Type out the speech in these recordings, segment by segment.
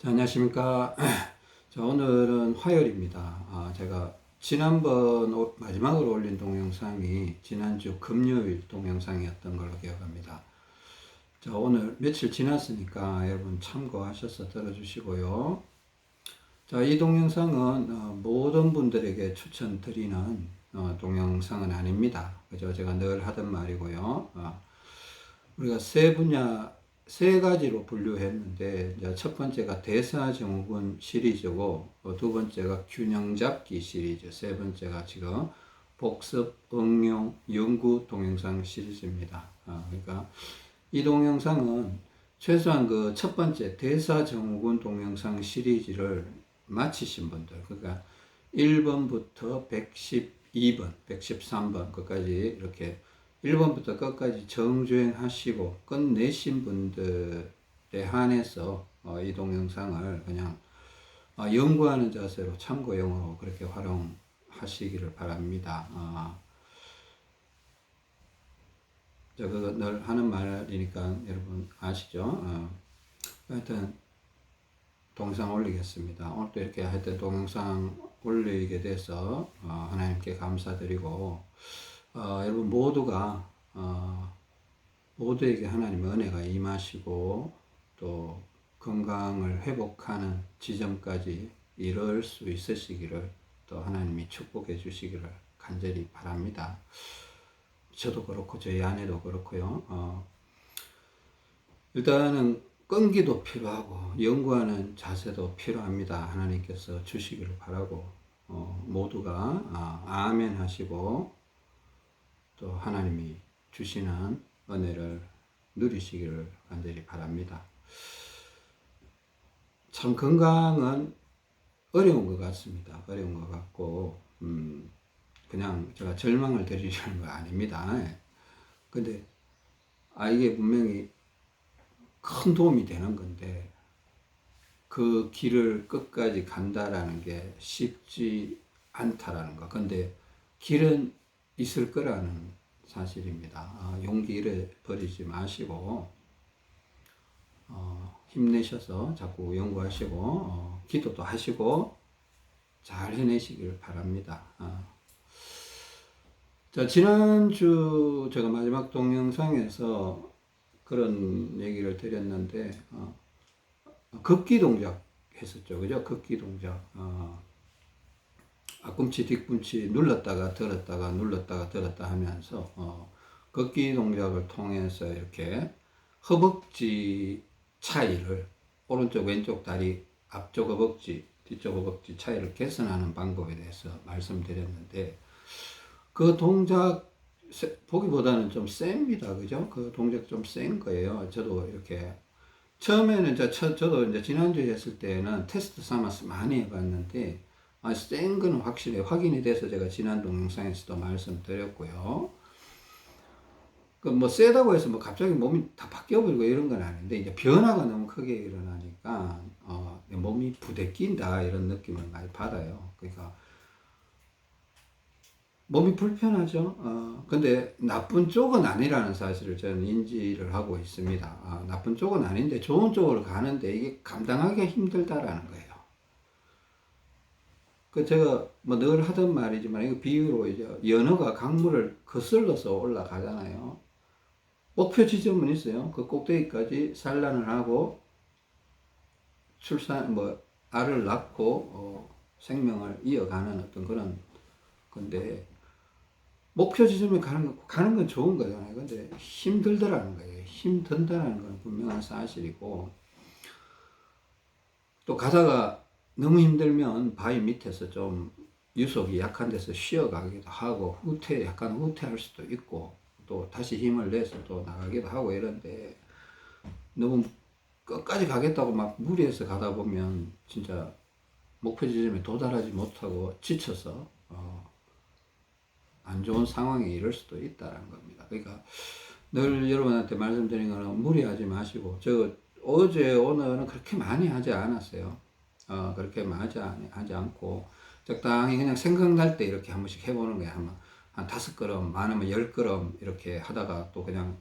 자, 안녕하십니까. 자, 오늘은 화요일입니다. 제가 지난번 마지막으로 올린 동영상이 지난주 금요일 동영상이었던 걸로 기억합니다. 자, 오늘 며칠 지났으니까 여러분 참고하셔서 들어주시고요. 자, 이 동영상은 모든 분들에게 추천드리는 동영상은 아닙니다. 그죠? 제가 늘 하던 말이고요. 우리가 세 가지로 분류했는데, 이제 첫 번째가 대사증후군 시리즈고, 두 번째가 균형잡기 시리즈, 세 번째가 지금 복습, 응용, 연구 동영상 시리즈입니다. 그러니까 이 동영상은 최소한 그 첫 번째 대사증후군 동영상 시리즈를 마치신 분들, 그러니까 1번부터 112번, 113번, 끝까지 이렇게 1번부터 끝까지 정주행하시고 끝내신 분들에 한해서 이 동영상을 그냥 연구하는 자세로 참고용으로 그렇게 활용하시기를 바랍니다. 그거 늘 하는 말이니까 여러분 아시죠? 하여튼 동영상 올리겠습니다. 오늘도 이렇게 하여튼 동영상 올리게 돼서 하나님께 감사드리고, 여러분 모두가 모두에게 하나님의 은혜가 임하시고 또 건강을 회복하는 지점까지 이룰 수 있으시기를 또 하나님이 축복해 주시기를 간절히 바랍니다. 저도 그렇고 저희 아내도 그렇고요. 일단은 끈기도 필요하고 연구하는 자세도 필요합니다. 하나님께서 주시기를 바라고, 모두가 아멘 하시고 또 하나님이 주시는 은혜를 누리시기를 간절히 바랍니다. 참 건강은 어려운 것 같습니다. 어려운 것 같고, 그냥 제가 절망을 드리려는 거 아닙니다. 근데 이게 분명히 큰 도움이 되는 건데 그 길을 끝까지 간다라는 게 쉽지 않다라는 거. 근데 길은 있을 거라는 사실입니다. 용기를 버리지 마시고 힘내셔서 자꾸 연구하시고 기도도 하시고 잘 해내시길 바랍니다. 자, 지난주 제가 마지막 동영상에서 그런 얘기를 드렸는데, 걷기 동작 했었죠. 그죠? 걷기 동작. 앞꿈치, 뒤꿈치 눌렀다가 들었다가 눌렀다가 들었다 하면서, 걷기 동작을 통해서 이렇게 허벅지 차이를, 오른쪽, 왼쪽 다리, 앞쪽 허벅지, 뒤쪽 허벅지 차이를 개선하는 방법에 대해서 말씀드렸는데, 그 동작 보기보다는 좀 셉니다. 그죠? 그 동작 좀 센 거예요. 저도 이렇게 처음에는 저도 이제 지난주에 했을 때는 테스트 삼아서 많이 해봤는데, 센 거는 확실히 확인이 돼서 제가 지난 동영상에서도 말씀드렸고요. 그 뭐 세다고 해서 뭐 갑자기 몸이 다 바뀌어버리고 이런 건 아닌데, 이제 변화가 너무 크게 일어나니까 몸이 부대낀다 이런 느낌을 많이 받아요. 그러니까 몸이 불편하죠. 근데 나쁜 쪽은 아니라는 사실을 저는 인지를 하고 있습니다. 나쁜 쪽은 아닌데 좋은 쪽으로 가는데 이게 감당하기가 힘들다라는 거예요. 그 제가 뭐 늘 하던 말이지만 이거 비유로 이제 연어가 강물을 거슬러서 올라가잖아요. 목표 지점은 있어요. 그 꼭대기까지 산란을 하고 알을 낳고 생명을 이어가는 어떤 그런 건데, 목표 지점에 가는 건 좋은 거잖아요. 근데 힘들더라는 거예요. 힘든다는 건 분명한 사실이고, 또 가다가 너무 힘들면 바위 밑에서 좀 유속이 약한 데서 쉬어가기도 하고, 약간 후퇴할 수도 있고, 또 다시 힘을 내서 또 나가기도 하고 이런데, 너무 끝까지 가겠다고 막 무리해서 가다 보면 진짜 목표 지점에 도달하지 못하고 지쳐서 안 좋은 상황에 이를 수도 있다는 겁니다. 그러니까 늘 여러분한테 말씀드린 거는 무리하지 마시고, 어제 오늘은 그렇게 많이 하지 않았어요. 그렇게 많이 하지 않고 적당히 그냥 생각날 때 이렇게 한 번씩 해보는 거야. 한 5걸음, 많으면 10걸음 이렇게 하다가 또 그냥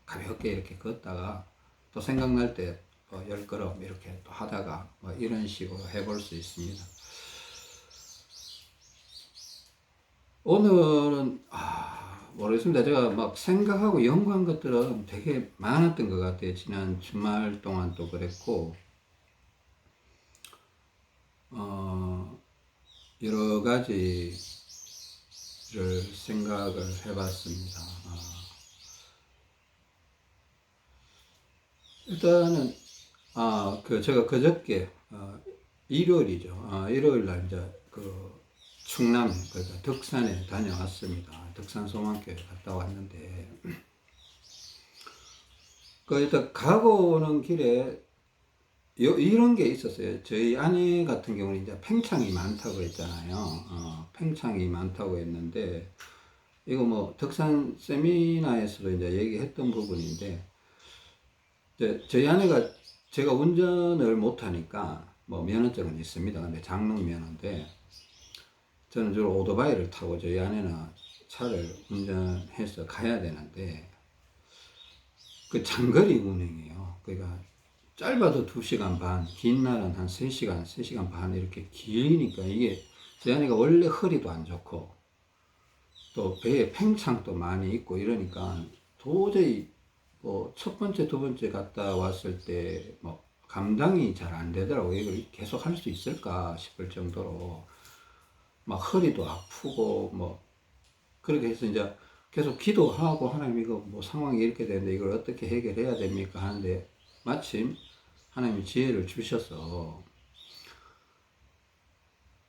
가볍게 이렇게 걷다가 또 생각날 때 10걸음 이렇게 또 하다가 뭐 이런 식으로 해볼 수 있습니다. 오늘은 모르겠습니다. 제가 막 생각하고 연구한 것들은 되게 많았던 것 같아요. 지난 주말 동안도 그랬고 여러 가지를 생각을 해봤습니다. 일단은 제가 그저께 일요일이죠. 일요일 날 이제 그 충남에 그러니까 덕산에 다녀왔습니다. 덕산 소망교회 갔다 왔는데 그 일단 가고 오는 길에 이런 게 있었어요. 저희 아내 같은 경우는 이제 팽창이 많다고 했잖아요. 팽창이 많다고 했는데 이거 뭐 덕산 세미나에서도 이제 얘기했던 부분인데 이제 저희 아내가 제가 운전을 못하니까 뭐 면허증은 있습니다. 근데 장롱 면허인데 저는 주로 오토바이를 타고 저희 아내는 차를 운전해서 가야 되는데 그 장거리 운행이에요. 그러니까 짧아도 2시간 반, 긴 날은 한 3시간, 3시간 반 이렇게 길니까 이게 저희 아내가 원래 허리도 안 좋고 또 배에 팽창도 많이 있고 이러니까 도저히 뭐 첫 번째, 두 번째 갔다 왔을 때 뭐 감당이 잘 안 되더라고요. 이걸 계속 할 수 있을까 싶을 정도로 막 허리도 아프고 뭐 그렇게 해서 이제 계속 기도하고 하나님 이거 뭐 상황이 이렇게 되는데 이걸 어떻게 해결해야 됩니까 하는데 마침 하나님이 지혜를 주셔서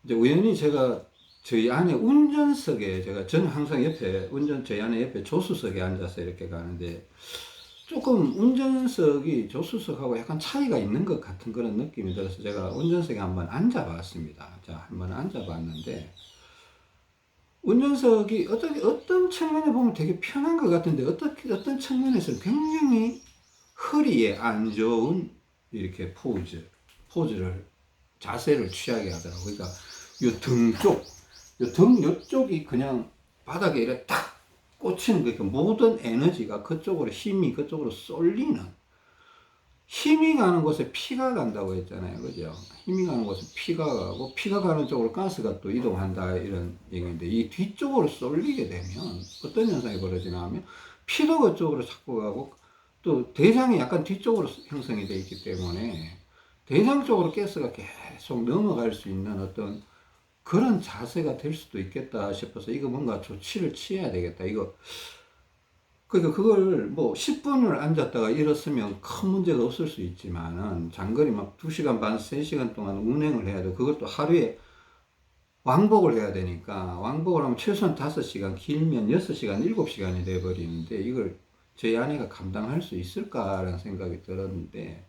이제 우연히 제가 저희 아내 운전석에 저는 항상 옆에 저희 아내 옆에 조수석에 앉아서 이렇게 가는데 조금 운전석이 조수석하고 약간 차이가 있는 것 같은 그런 느낌이 들어서 제가 운전석에 한번 앉아봤습니다. 자, 한번 앉아봤는데 운전석이 어떤 측면에 보면 되게 편한 것 같은데 어떤 측면에서는 굉장히 허리에 안 좋은 이렇게 포즈를 자세를 취하게 하더라고요. 그러니까 이 등 쪽, 등 요쪽이 그냥 바닥에 이렇게 딱 꽂히는 거니까 모든 에너지가 힘이 그쪽으로 쏠리는 힘이 가는 곳에 피가 간다고 했잖아요. 그죠? 힘이 가는 곳에 피가 가고, 피가 가는 쪽으로 가스가 또 이동한다, 이런 얘기인데, 이 뒤쪽으로 쏠리게 되면 어떤 현상이 벌어지냐 하면, 피도 그쪽으로 자꾸 가고, 또 대장이 약간 뒤쪽으로 형성이 되어 있기 때문에, 대장 쪽으로 가스가 계속 넘어갈 수 있는 어떤 그런 자세가 될 수도 있겠다 싶어서, 이거 뭔가 조치를 취해야 되겠다. 그러니까 그걸 뭐 10분을 앉았다가 일었으면 큰 문제가 없을 수 있지만은 장거리 막 2시간 반, 3시간 동안 운행을 해야 되고 그것도 하루에 왕복을 해야 되니까 왕복을 하면 최소한 5시간, 길면 6시간, 7시간이 돼버리는데 이걸 저희 아내가 감당할 수 있을까라는 생각이 들었는데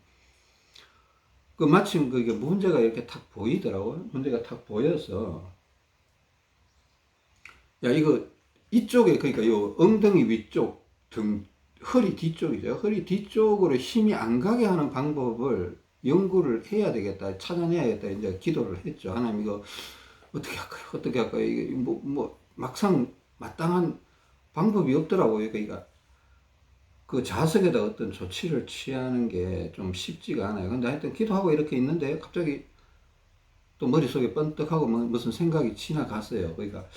마침 그게 문제가 이렇게 탁 보이더라고요. 문제가 탁 보여서 야 이쪽에 그러니까 요 엉덩이 위쪽 허리 뒤쪽이죠. 허리 뒤쪽으로 힘이 안 가게 하는 방법을 연구를 해야 되겠다. 찾아내야겠다. 이제 기도를 했죠. 하나님 이거 어떻게 할까요? 어떻게 할까요? 이게 막상 마땅한 방법이 없더라고요. 그러니까 그 자석에다 어떤 조치를 취하는 게 좀 쉽지가 않아요. 근데 하여튼 기도하고 이렇게 있는데 갑자기 또 머릿속에 번뜩하고 무슨 생각이 지나갔어요. 그러니까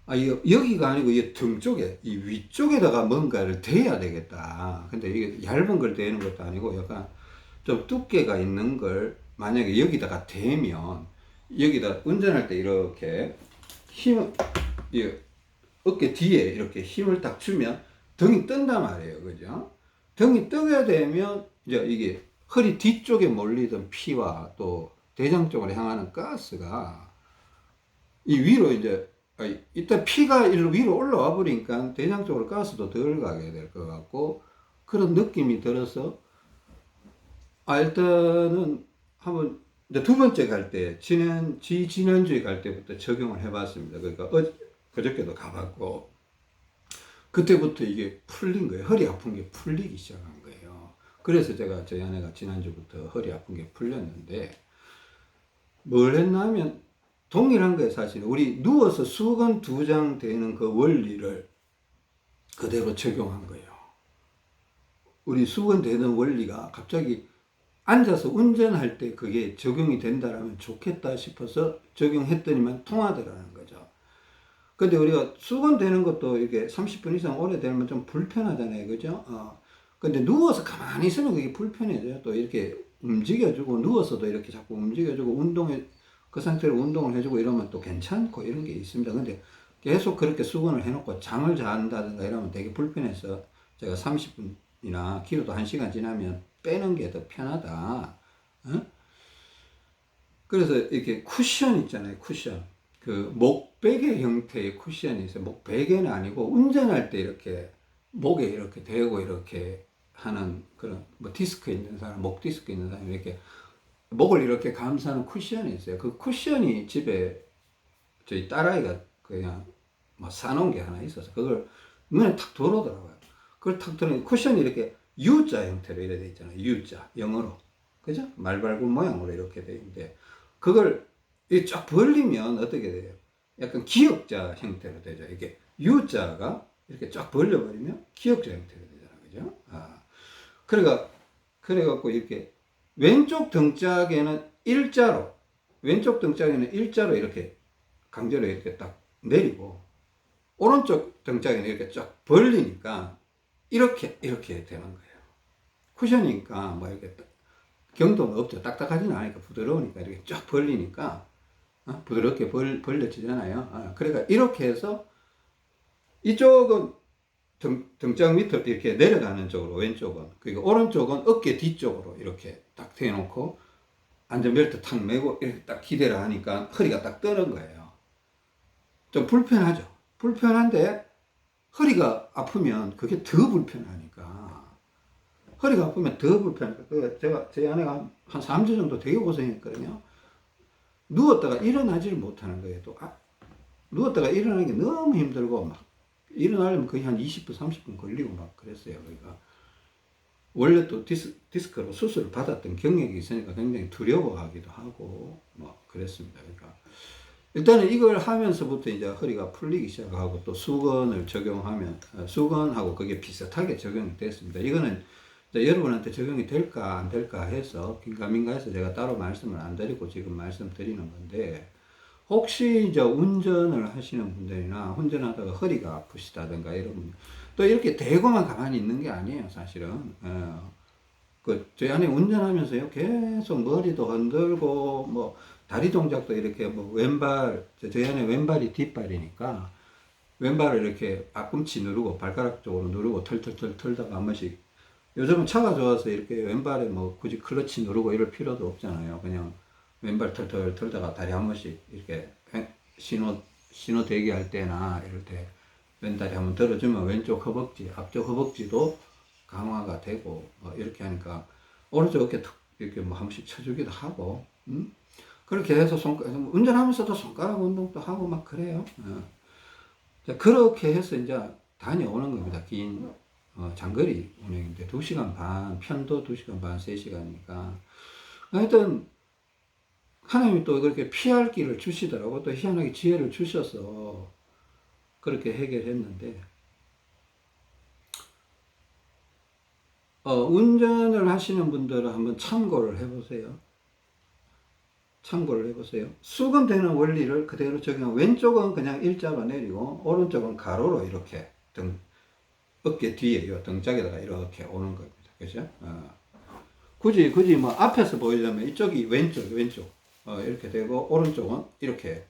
여기가 아니고 이 등 쪽에, 이 위쪽에다가 뭔가를 대야 되겠다. 근데 이게 얇은 걸 대는 것도 아니고 약간 좀 두께가 있는 걸 만약에 여기다가 대면, 여기다 운전할 때 이렇게 어깨 뒤에 이렇게 힘을 딱 주면 등이 뜬단 말이에요. 그죠? 등이 뜨게 되면 이제 이게 허리 뒤쪽에 몰리던 피와 또 대장 쪽으로 향하는 가스가 이 위로 이제 일단 피가 위로 올라와 버리니까 대장 쪽으로 가스도 덜 가게 될 것 같고 그런 느낌이 들어서 일단은 한번 이제 두 번째 갈 때 지난주에 갈 때부터 적용을 해봤습니다. 그러니까 그저께도 가봤고 그때부터 이게 풀린 거예요. 허리 아픈 게 풀리기 시작한 거예요. 그래서 저희 아내가 지난주부터 허리 아픈 게 풀렸는데 뭘 했냐면 동일한 거예요. 사실 우리 누워서 수건 2장 되는 그 원리를 그대로 적용한 거예요. 우리 수건 되는 원리가 갑자기 앉아서 운전할 때 그게 적용이 된다라면 좋겠다 싶어서 적용했더니만 통하더라는 거죠. 근데 우리가 수건되는 것도 이게 30분 이상 오래 되면 좀 불편하잖아요. 그죠? 근데 누워서 가만히 있으면 그게 불편해져요. 또 이렇게 움직여주고, 누워서도 이렇게 자꾸 움직여주고, 그 상태로 운동을 해주고 이러면 또 괜찮고 이런 게 있습니다. 근데 계속 그렇게 수건을 해놓고 잠을 잔다든가 이러면 되게 불편해서 제가 30분이나 길어도 1시간 지나면 빼는 게 더 편하다. 그래서 이렇게 쿠션 있잖아요. 쿠션. 그 목베개 형태의 쿠션이 있어요. 목베개는 아니고 운전할 때 이렇게 목에 이렇게 대고 이렇게 하는 그런 뭐 디스크 있는 사람, 목 디스크 있는 사람 이렇게 목을 이렇게 감싸는 쿠션이 있어요. 그 쿠션이 집에 저희 딸아이가 그냥 뭐 사놓은 게 하나 있어서 그걸 눈에 탁 들어오더라고요. 그걸 탁 들어오니 쿠션이 이렇게 U자 형태로 이렇게 돼 있잖아요. U자 영어로. 그죠? 말발굽 모양으로 이렇게 돼 있는데 그걸 쫙 벌리면 어떻게 돼요? 약간 기역자 형태로 되죠. 이게 U자가 이렇게 쫙 벌려버리면 기역자 형태로 되잖아요. 그죠? 그래갖고 이렇게 왼쪽 등짝에는 일자로 이렇게 강제로 이렇게 딱 내리고, 오른쪽 등짝에는 이렇게 쫙 벌리니까, 이렇게 되는 거예요. 쿠션이니까, 뭐 이렇게, 경도가 없죠. 딱딱하지는 않으니까, 부드러우니까, 이렇게 쫙 벌리니까, 부드럽게 벌려지잖아요. 그러니까 이렇게 해서, 이쪽은 등짝 밑으로 이렇게 내려가는 쪽으로, 왼쪽은. 그리고 오른쪽은 어깨 뒤쪽으로 이렇게 딱 대놓고, 안전벨트 탁 매고 이렇게 딱 기대를 하니까 허리가 딱 뜨는 거예요. 좀 불편하죠. 불편한데 허리가 아프면 그게 더 불편하니까. 허리가 아프면 더 불편하니까. 제 아내가 한 3주 정도 되게 고생했거든요. 누웠다가 일어나지를 못하는 거예요. 누웠다가 일어나는 게 너무 힘들고 막 일어나려면 거의 한 20분, 30분 걸리고 막 그랬어요. 그러니까 원래 또 디스크로 수술을 받았던 경력이 있으니까 굉장히 두려워하기도 하고 뭐 그랬습니다. 그러니까 일단은 이걸 하면서부터 이제 허리가 풀리기 시작하고 또 수건을 적용하면 수건하고 그게 비슷하게 적용이 됐습니다. 이거는 이제 여러분한테 적용이 될까 안 될까 해서 긴가민가해서 제가 따로 말씀을 안 드리고 지금 말씀드리는 건데, 혹시 이제 운전을 하시는 분들이나 운전하다가 허리가 아프시다든가 이런 분, 또 이렇게 대고만 가만히 있는 게 아니에요, 사실은. 저희 아내 운전하면서요, 계속 머리도 흔들고, 뭐, 다리 동작도 이렇게, 뭐, 저희 아내 왼발이 뒷발이니까, 왼발을 이렇게 앞꿈치 누르고, 발가락 쪽으로 누르고, 털털털 털다가 한 번씩, 요즘은 차가 좋아서 이렇게 왼발에 뭐, 굳이 클러치 누르고 이럴 필요도 없잖아요. 그냥 왼발 털털 털다가 다리 한 번씩 이렇게 신호 대기할 때나 이럴 때, 왼다리 한번 들어주면 왼쪽 허벅지, 앞쪽 허벅지도 강화가 되고, 이렇게 하니까, 오른쪽 어깨 툭, 이렇게 뭐 한 번씩 쳐주기도 하고, 그렇게 해서 운전하면서도 손가락 운동도 하고 막 그래요. 그렇게 해서 이제 다녀오는 겁니다. 긴, 장거리 운행인데, 2시간 반, 편도 2시간 반, 3시간이니까. 하여튼, 하나님이 또 그렇게 피할 길을 주시더라고. 또 희한하게 지혜를 주셔서, 그렇게 해결했는데, 운전을 하시는 분들은 한번 참고를 해보세요. 수건되는 원리를 그대로 적용. 왼쪽은 그냥 일자로 내리고, 오른쪽은 가로로 이렇게 어깨 뒤에, 요 등짝에다가 이렇게 오는 겁니다. 그죠? 굳이 뭐 앞에서 보이려면 이쪽이 왼쪽, 이렇게 되고, 오른쪽은 이렇게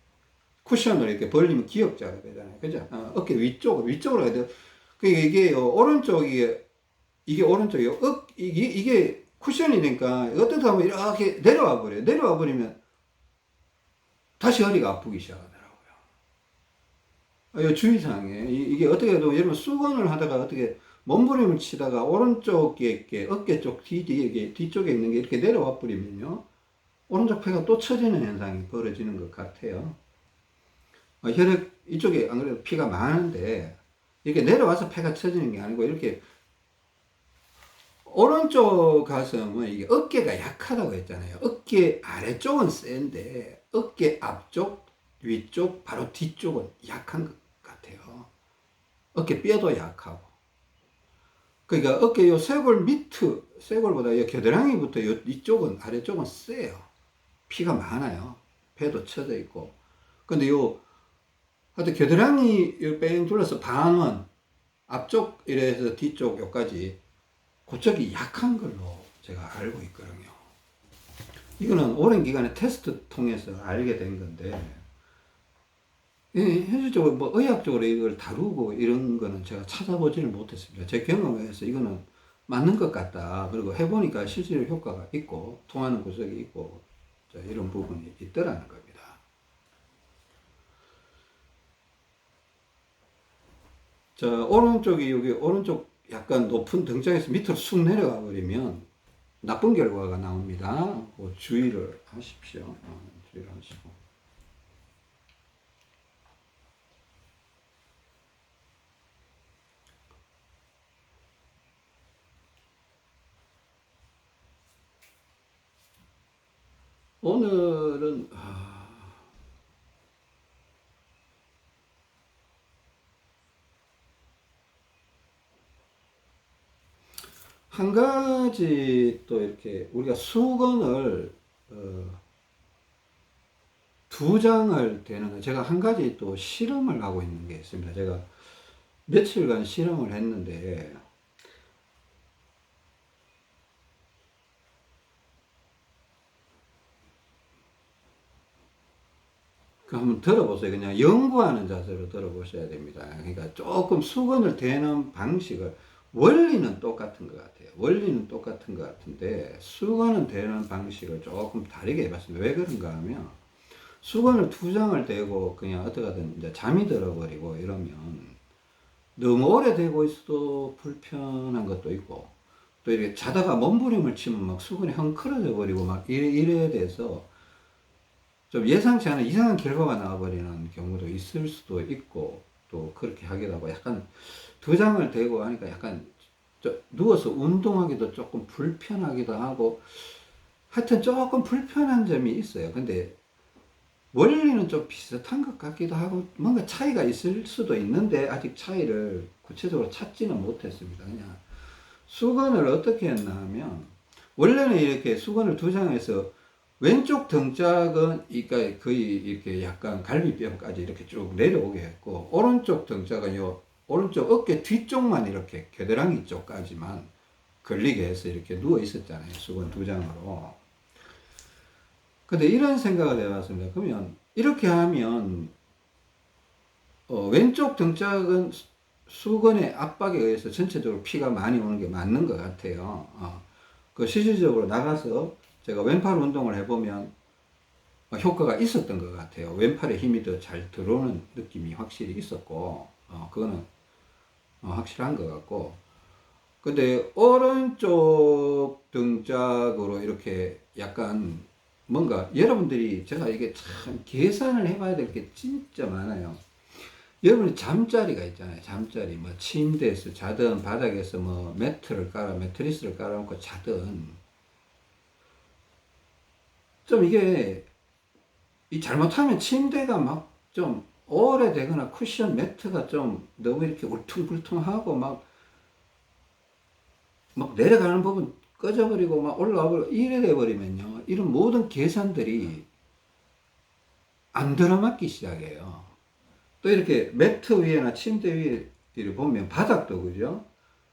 쿠션을 이렇게 벌리면 기역자가 되잖아요. 그죠? 어깨 위쪽으로 해야 돼요. 그러니까 이게 오른쪽이요. 이게 쿠션이 되니까 어떻게 하면 이렇게 내려와 버려요. 내려와 버리면 다시 허리가 아프기 시작하더라고요. 이 주의사항에 이게 어떻게 해도 여러분 수건을 하다가 어떻게 몸부림을 치다가 오른쪽에 어깨 쪽 뒤쪽에 있는 게 이렇게 내려와 버리면요, 오른쪽 폐가 또 처지는 현상이 벌어지는 것 같아요. 혈액 이쪽에 안 그래도 피가 많은데 이렇게 내려와서 폐가 처지는 게 아니고, 이렇게 오른쪽 가슴은 이게 어깨가 약하다고 했잖아요. 어깨 아래쪽은 센데 어깨 앞쪽, 위쪽, 바로 뒤쪽은 약한 것 같아요. 어깨 뼈도 약하고. 그러니까 어깨 요 쇄골 밑, 쇄골보다 요 겨드랑이부터 요 이쪽은, 아래쪽은 세요. 피가 많아요. 배도 쳐져 있고. 근데 요, 하여튼 겨드랑이 뺑 둘러서 방은 앞쪽 이래서 뒤쪽 요까지 그쪽이 약한 걸로 제가 알고 있거든요. 이거는 오랜 기간에 테스트 통해서 알게 된 건데, 현실적으로 뭐 의학적으로 이걸 다루고 이런 거는 제가 찾아보지를 못했습니다. 제 경험에서 이거는 맞는 것 같다. 그리고 해보니까 실제로 효과가 있고, 통하는 구석이 있고, 이런 부분이 있더라는 겁니다. 오른쪽이 여기 오른쪽 약간 높은 등장에서 밑으로 쑥 내려가 버리면 나쁜 결과가 나옵니다. 주의를 하십시오. 주의를 하시고. 오늘은 한 가지 또 이렇게 우리가 수건을 두 장을 대는 거, 제가 한 가지 또 실험을 하고 있는 게 있습니다. 제가 며칠간 실험을 했는데, 그 한번 들어보세요. 그냥 연구하는 자세로 들어보셔야 됩니다. 그러니까 조금 수건을 대는 방식을, 원리는 똑같은 것 같아요. 원리는 똑같은 것 같은데 수건을 대는 방식을 조금 다르게 해봤습니다. 왜 그런가 하면, 수건을 두 장을 대고 그냥 어떻게든 이제 잠이 들어버리고 이러면 너무 오래 대고 있어도 불편한 것도 있고, 또 이렇게 자다가 몸부림을 치면 막 수건이 헝클어져 버리고 막 이래 돼서 좀 예상치 않은 이상한 결과가 나와버리는 경우도 있을 수도 있고, 또 그렇게 하기도 하고, 약간 두 장을 대고 하니까 약간 누워서 운동하기도 조금 불편하기도 하고, 하여튼 조금 불편한 점이 있어요. 근데 원리는 좀 비슷한 것 같기도 하고, 뭔가 차이가 있을 수도 있는데 아직 차이를 구체적으로 찾지는 못했습니다. 그냥 수건을 어떻게 했나 하면, 원래는 이렇게 수건을 두 장에서 왼쪽 등짝은 그러니까 거의 이렇게 약간 갈비뼈까지 이렇게 쭉 내려오게 했고, 오른쪽 등짝은 요 오른쪽 어깨 뒤쪽만 이렇게 겨드랑이 쪽까지만 걸리게 해서 이렇게 누워 있었잖아요. 수건 두 장으로. 근데 이런 생각을 해봤습니다. 그러면 이렇게 하면 왼쪽 등짝은 수건의 압박에 의해서 전체적으로 피가 많이 오는 게 맞는 것 같아요. 그 실질적으로 나가서 제가 왼팔 운동을 해보면 효과가 있었던 것 같아요. 왼팔에 힘이 더 잘 들어오는 느낌이 확실히 있었고, 그거는 확실한 것 같고. 근데 오른쪽 등짝으로 이렇게 약간 뭔가 여러분들이, 제가 이게 참 계산을 해봐야 될 게 진짜 많아요. 여러분이 잠자리가 있잖아요. 잠자리. 뭐 침대에서 자든 바닥에서 뭐 매트리스를 깔아놓고 자든, 좀 이게 이 잘못하면 침대가 막 좀 오래되거나 쿠션 매트가 좀 너무 이렇게 울퉁불퉁하고 막 내려가는 부분 꺼져버리고 막 올라와버리고 이래 돼버리면요, 이런 모든 계산들이 안 들어맞기 시작해요. 또 이렇게 매트 위에나 침대 위에 보면 바닥도 그죠?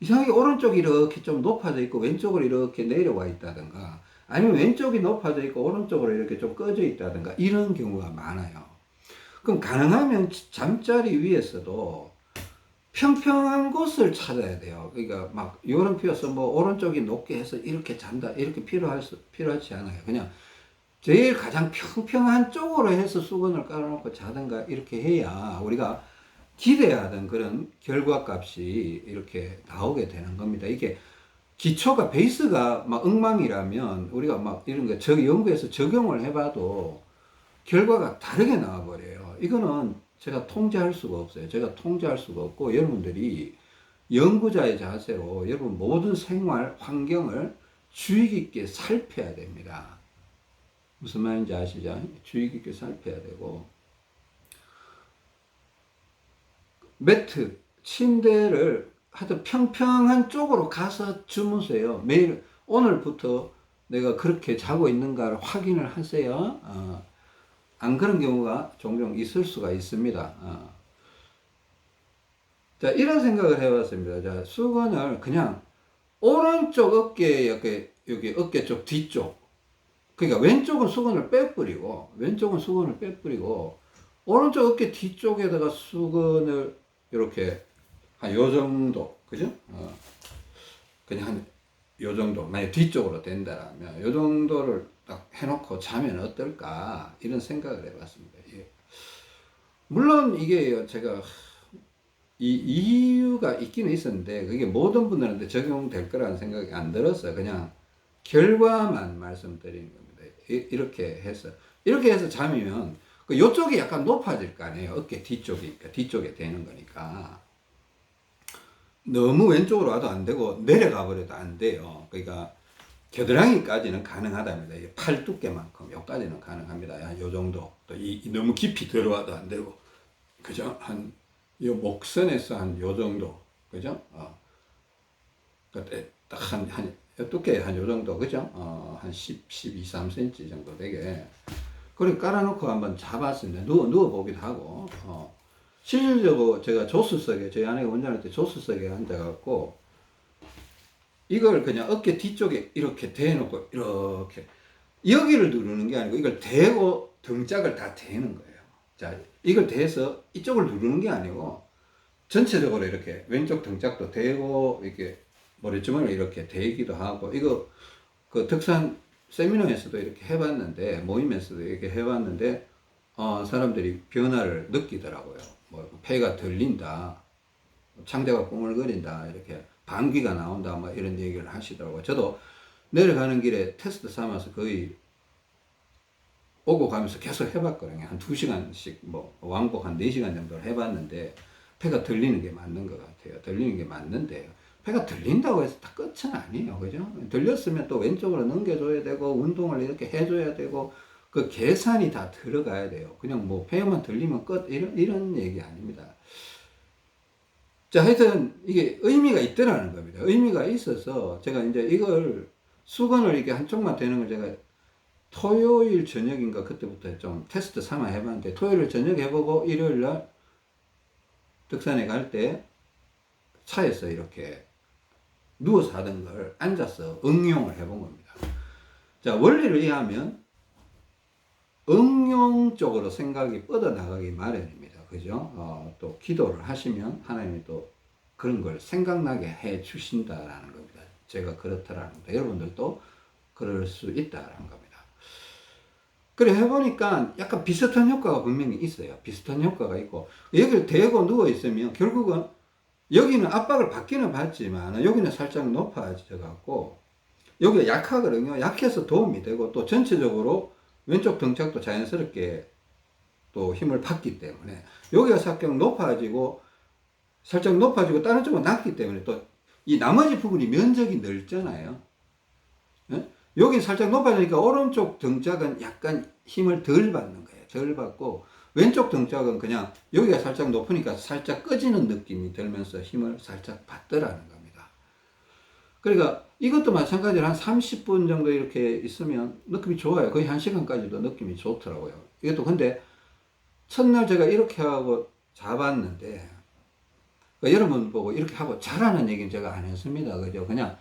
이상하게 오른쪽이 이렇게 좀 높아져 있고 왼쪽으로 이렇게 내려와 있다든가, 아니면 왼쪽이 높아져 있고 오른쪽으로 이렇게 좀 꺼져 있다든가, 이런 경우가 많아요. 그럼 가능하면 잠자리 위에서도 평평한 곳을 찾아야 돼요. 그러니까 막 요런 피어서 뭐 오른쪽이 높게 해서 이렇게 잔다, 이렇게 필요하지 않아요. 그냥 제일 가장 평평한 쪽으로 해서 수건을 깔아놓고 자든가 이렇게 해야 우리가 기대하던 그런 결과값이 이렇게 나오게 되는 겁니다. 이게 기초가, 베이스가 막 엉망이라면 우리가 막 이런 거 연구해서 적용을 해봐도 결과가 다르게 나와버려요. 이거는 제가 통제할 수가 없어요. 제가 통제할 수가 없고, 여러분들이 연구자의 자세로 여러분 모든 생활 환경을 주의 깊게 살펴야 됩니다. 무슨 말인지 아시죠? 주의 깊게 살펴야 되고, 매트, 침대를 하여튼 평평한 쪽으로 가서 주무세요. 매일 오늘부터 내가 그렇게 자고 있는가를 확인을 하세요. 안 그런 경우가 종종 있을 수가 있습니다. 자, 이런 생각을 해봤습니다. 자, 수건을 그냥 오른쪽 어깨, 여기 어깨 쪽 뒤쪽. 그러니까 왼쪽은 수건을 빼뿌리고, 오른쪽 어깨 뒤쪽에다가 수건을 이렇게 한 요 정도, 그죠? 그냥 한 요 정도, 만약 뒤쪽으로 된다라면 요 정도를 딱 해놓고 자면 어떨까? 이런 생각을 해봤습니다. 예. 물론 이게 제가 이 이유가 있기는 있었는데 그게 모든 분들한테 적용될 거라는 생각이 안 들었어요. 그냥 결과만 말씀드리는 겁니다. 이렇게 해서 잠이면 그 요쪽이 약간 높아질 거 아니에요. 어깨 뒤쪽에 되는 거니까. 너무 왼쪽으로 와도 안 되고 내려가 버려도 안 돼요. 그러니까 겨드랑이까지는 가능하답니다. 팔 두께만큼 여기까지는 가능합니다. 한 요 정도. 또 너무 깊이 들어와도 안 되고, 그죠? 이 목선에서 한 요 정도, 그죠? 그때 딱 두께 한 요 정도, 그죠? 한 12, 13cm 정도 되게. 그렇게 깔아놓고 한번 잡았습니다. 누워보기도 하고, 실질적으로 제가 조수석에, 저희 아내가 운전할 때 조수석에 앉아갖고, 이걸 그냥 어깨 뒤쪽에 이렇게 대놓고, 이렇게, 여기를 누르는 게 아니고, 이걸 대고 등짝을 다 대는 거예요. 자, 이걸 대서 이쪽을 누르는 게 아니고, 전체적으로 이렇게 왼쪽 등짝도 대고, 이렇게 머리주머니를 이렇게 대기도 하고, 이거, 그 덕산 세미나에서도 이렇게 해봤는데, 모임에서도 이렇게 해봤는데, 사람들이 변화를 느끼더라고요. 뭐, 폐가 들린다, 창자가 꾸물거린다, 이렇게 방귀가 나온다, 뭐 이런 얘기를 하시더라고요. 저도 내려가는 길에 테스트 삼아서 거의 오고 가면서 계속 해봤거든요. 한 2시간씩, 뭐, 왕복 한 4시간 정도를 해봤는데, 폐가 들리는 게 맞는 것 같아요. 들리는 게 맞는데, 폐가 들린다고 해서 다 끝은 아니에요. 그죠? 들렸으면 또 왼쪽으로 넘겨줘야 되고, 운동을 이렇게 해줘야 되고, 그 계산이 다 들어가야 돼요. 그냥 뭐, 폐만 들리면 끝, 이런 얘기 아닙니다. 자, 하여튼, 이게 의미가 있더라는 겁니다. 의미가 있어서, 제가 이제 이걸, 수건을 이렇게 한쪽만 대는 걸 제가 토요일 저녁인가 그때부터 좀 테스트 삼아 해봤는데, 토요일 저녁 해보고, 일요일 날, 덕산에 갈 때, 차에서 이렇게 누워서 하던 걸 앉아서 응용을 해본 겁니다. 자, 원리를 이해하면 응용 쪽으로 생각이 뻗어나가기 마련입니다. 그죠? 또 기도를 하시면 하나님이 또 그런 걸 생각나게 해 주신다라는 겁니다. 제가 그렇다라는 겁니다. 여러분들도 그럴 수 있다라는 겁니다. 그래 해보니까 약간 비슷한 효과가 분명히 있어요. 비슷한 효과가 있고, 여기를 대고 누워 있으면 결국은 여기는 압박을 받기는 받지만 여기는 살짝 높아져 갖고 여기가 약하거든요. 약해서 도움이 되고, 또 전체적으로 왼쪽 등짝도 자연스럽게 또 힘을 받기 때문에 여기가 살짝 높아지고 다른 쪽은 낮기 때문에 또 이 나머지 부분이 면적이 넓잖아요. 예? 여기 살짝 높아지니까 오른쪽 등짝은 약간 힘을 덜 받는 거예요. 덜 받고 왼쪽 등짝은 그냥 여기가 살짝 높으니까 살짝 꺼지는 느낌이 들면서 힘을 살짝 받더라는 겁니다. 그러니까 이것도 마찬가지로 한 30분 정도 이렇게 있으면 느낌이 좋아요. 거의 1시간까지도 느낌이 좋더라고요. 이것도 근데 첫날 제가 이렇게 하고 잡았는데, 그러니까 여러분 보고 이렇게 하고 잘하는 얘기는 제가 안 했습니다. 그죠? 그냥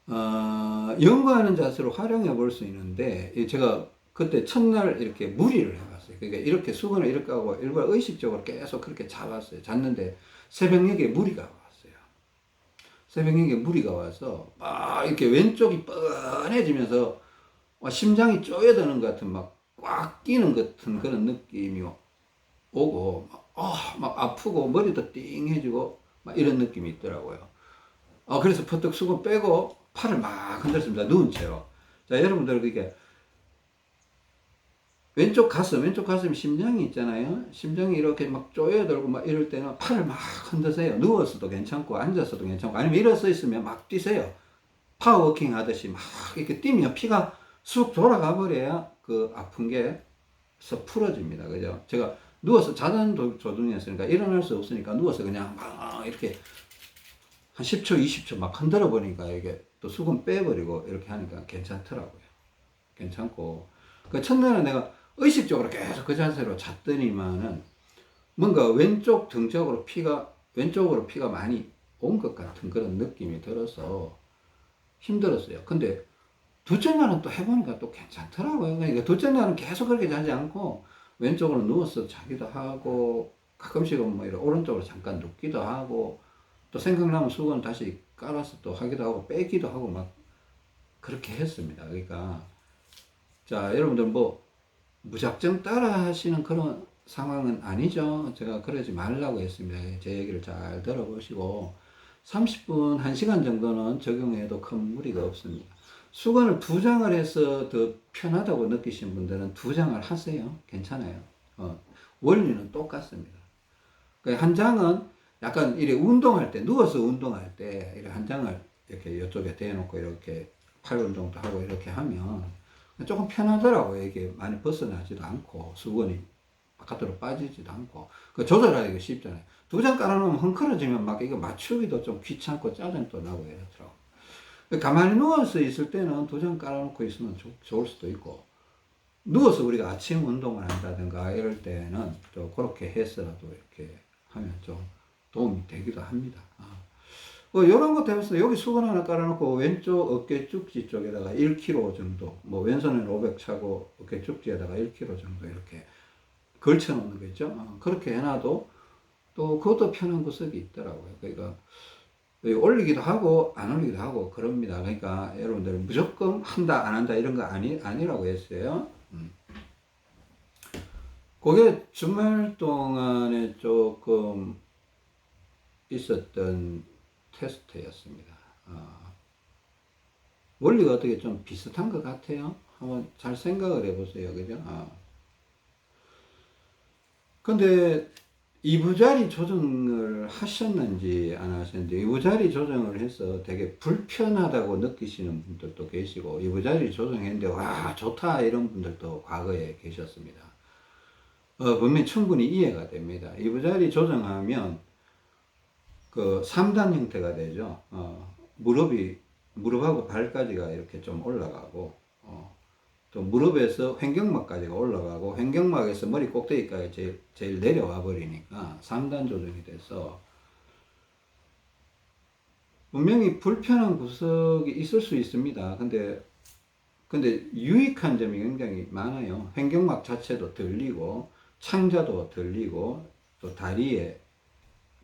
연구하는 자세로 활용해 볼 수 있는데, 제가 그때 첫날 이렇게 무리를 해봤어요. 그러니까 이렇게 수건을 이렇게 하고 일부러 의식적으로 계속 그렇게 잡았어요. 잤는데 새벽녘에 무리가 왔어요. 새벽녘에 무리가 와서 막 이렇게 왼쪽이 뻔해지면서 심장이 쪼여드는 것 같은 막 꽉 끼는 것 같은 그런 느낌이 오고 막 아프고 머리도 띵해지고 막 이런 느낌이 있더라고요. 그래서 퍼뜩 수건 빼고 팔을 막 흔들었습니다. 누운 채로. 자, 여러분들 그게 왼쪽 가슴 심장이 있잖아요. 심장이 이렇게 막 쪼여들고 막 이럴 때는 팔을 막 흔드세요. 누워서도 괜찮고 앉아서도 괜찮고, 아니면 일어서 있으면 막 뛰세요. 파워워킹 하듯이 막 이렇게 뛰면 피가 쑥 돌아가 버려야 그 아픈 게서 풀어집니다. 그죠? 제가 누워서 자던 조준이었으니까 일어날 수 없으니까 누워서 그냥 막 이렇게 한 10초, 20초 막 흔들어 보니까 이게 또 수건 빼버리고 이렇게 하니까 괜찮더라고요. 괜찮고. 그 첫날은 내가 의식적으로 계속 그 자세로 잤더니만은 뭔가 왼쪽으로 피가 많이 온 것 같은 그런 느낌이 들어서 힘들었어요. 근데 둘째 날은 또 해보니까 또 괜찮더라고요. 그러니까 둘째 날은 계속 그렇게 자지 않고 왼쪽으로 누워서 자기도 하고 가끔씩은 뭐 이런 오른쪽으로 잠깐 눕기도 하고 또 생각나면 수건 다시 깔아서 또 하기도 하고 빼기도 하고 막 그렇게 했습니다. 그러니까 자 여러분들 뭐 무작정 따라 하시는 그런 상황은 아니죠. 제가 그러지 말라고 했습니다. 제 얘기를 잘 들어보시고 30분, 1시간 정도는 적용해도 큰 무리가 없습니다. 수건을 2장을 해서 더 편하다고 느끼신 분들은 2장을 하세요. 괜찮아요. 원리는 똑같습니다. 한 장은 약간 이렇게 운동할 때, 누워서 운동할 때, 이렇게 한 장을 이렇게 이쪽에 대놓고 이렇게 팔 운동도 하고 이렇게 하면 조금 편하더라고요. 이게 많이 벗어나지도 않고, 수건이 바깥으로 빠지지도 않고. 조절하기가 쉽잖아요. 2장 깔아놓으면 헝클어지면 막 이거 맞추기도 좀 귀찮고 짜증도 나고 이렇더라고요. 가만히 누워서 있을 때는 2장 깔아놓고 있으면 좋을 수도 있고, 누워서 우리가 아침 운동을 한다든가 이럴 때는 또 그렇게 해서라도 이렇게 하면 좀 도움이 되기도 합니다. 이런 것도 해서 여기 수건 하나 깔아놓고 왼쪽 어깨 쭉지 쪽에다가 1kg 정도, 뭐 왼손에는 500 차고 어깨 쭉지에다가 1kg 정도 이렇게 걸쳐 놓는 거죠. 그렇게 해놔도 또 그것도 편한 구석이 있더라고요. 그러니까 올리기도 하고 안 올리기도 하고 그럽니다. 그러니까 여러분들 무조건 한다 안 한다 이런 거 아니라고 했어요. 그게 주말 동안에 조금 있었던 테스트였습니다. 원리가 어떻게 좀 비슷한 것 같아요. 한번 잘 생각을 해보세요. 그죠? 근데 이부자리 조정을 하셨는지 안 하셨는지, 이부자리 조정을 해서 되게 불편하다고 느끼시는 분들도 계시고, 이부자리 조정했는데 와 좋다 이런 분들도 과거에 계셨습니다. 분명히 충분히 이해가 됩니다. 이부자리 조정하면 그 3단 형태가 되죠. 무릎하고 발까지가 이렇게 좀 올라가고, 또 무릎에서 횡격막까지가 올라가고, 횡격막에서 머리 꼭대기까지 제일 내려와 버리니까 3단 조정이 돼서 분명히 불편한 구석이 있을 수 있습니다. 근데 유익한 점이 굉장히 많아요. 횡격막 자체도 들리고, 창자도 들리고, 또 다리에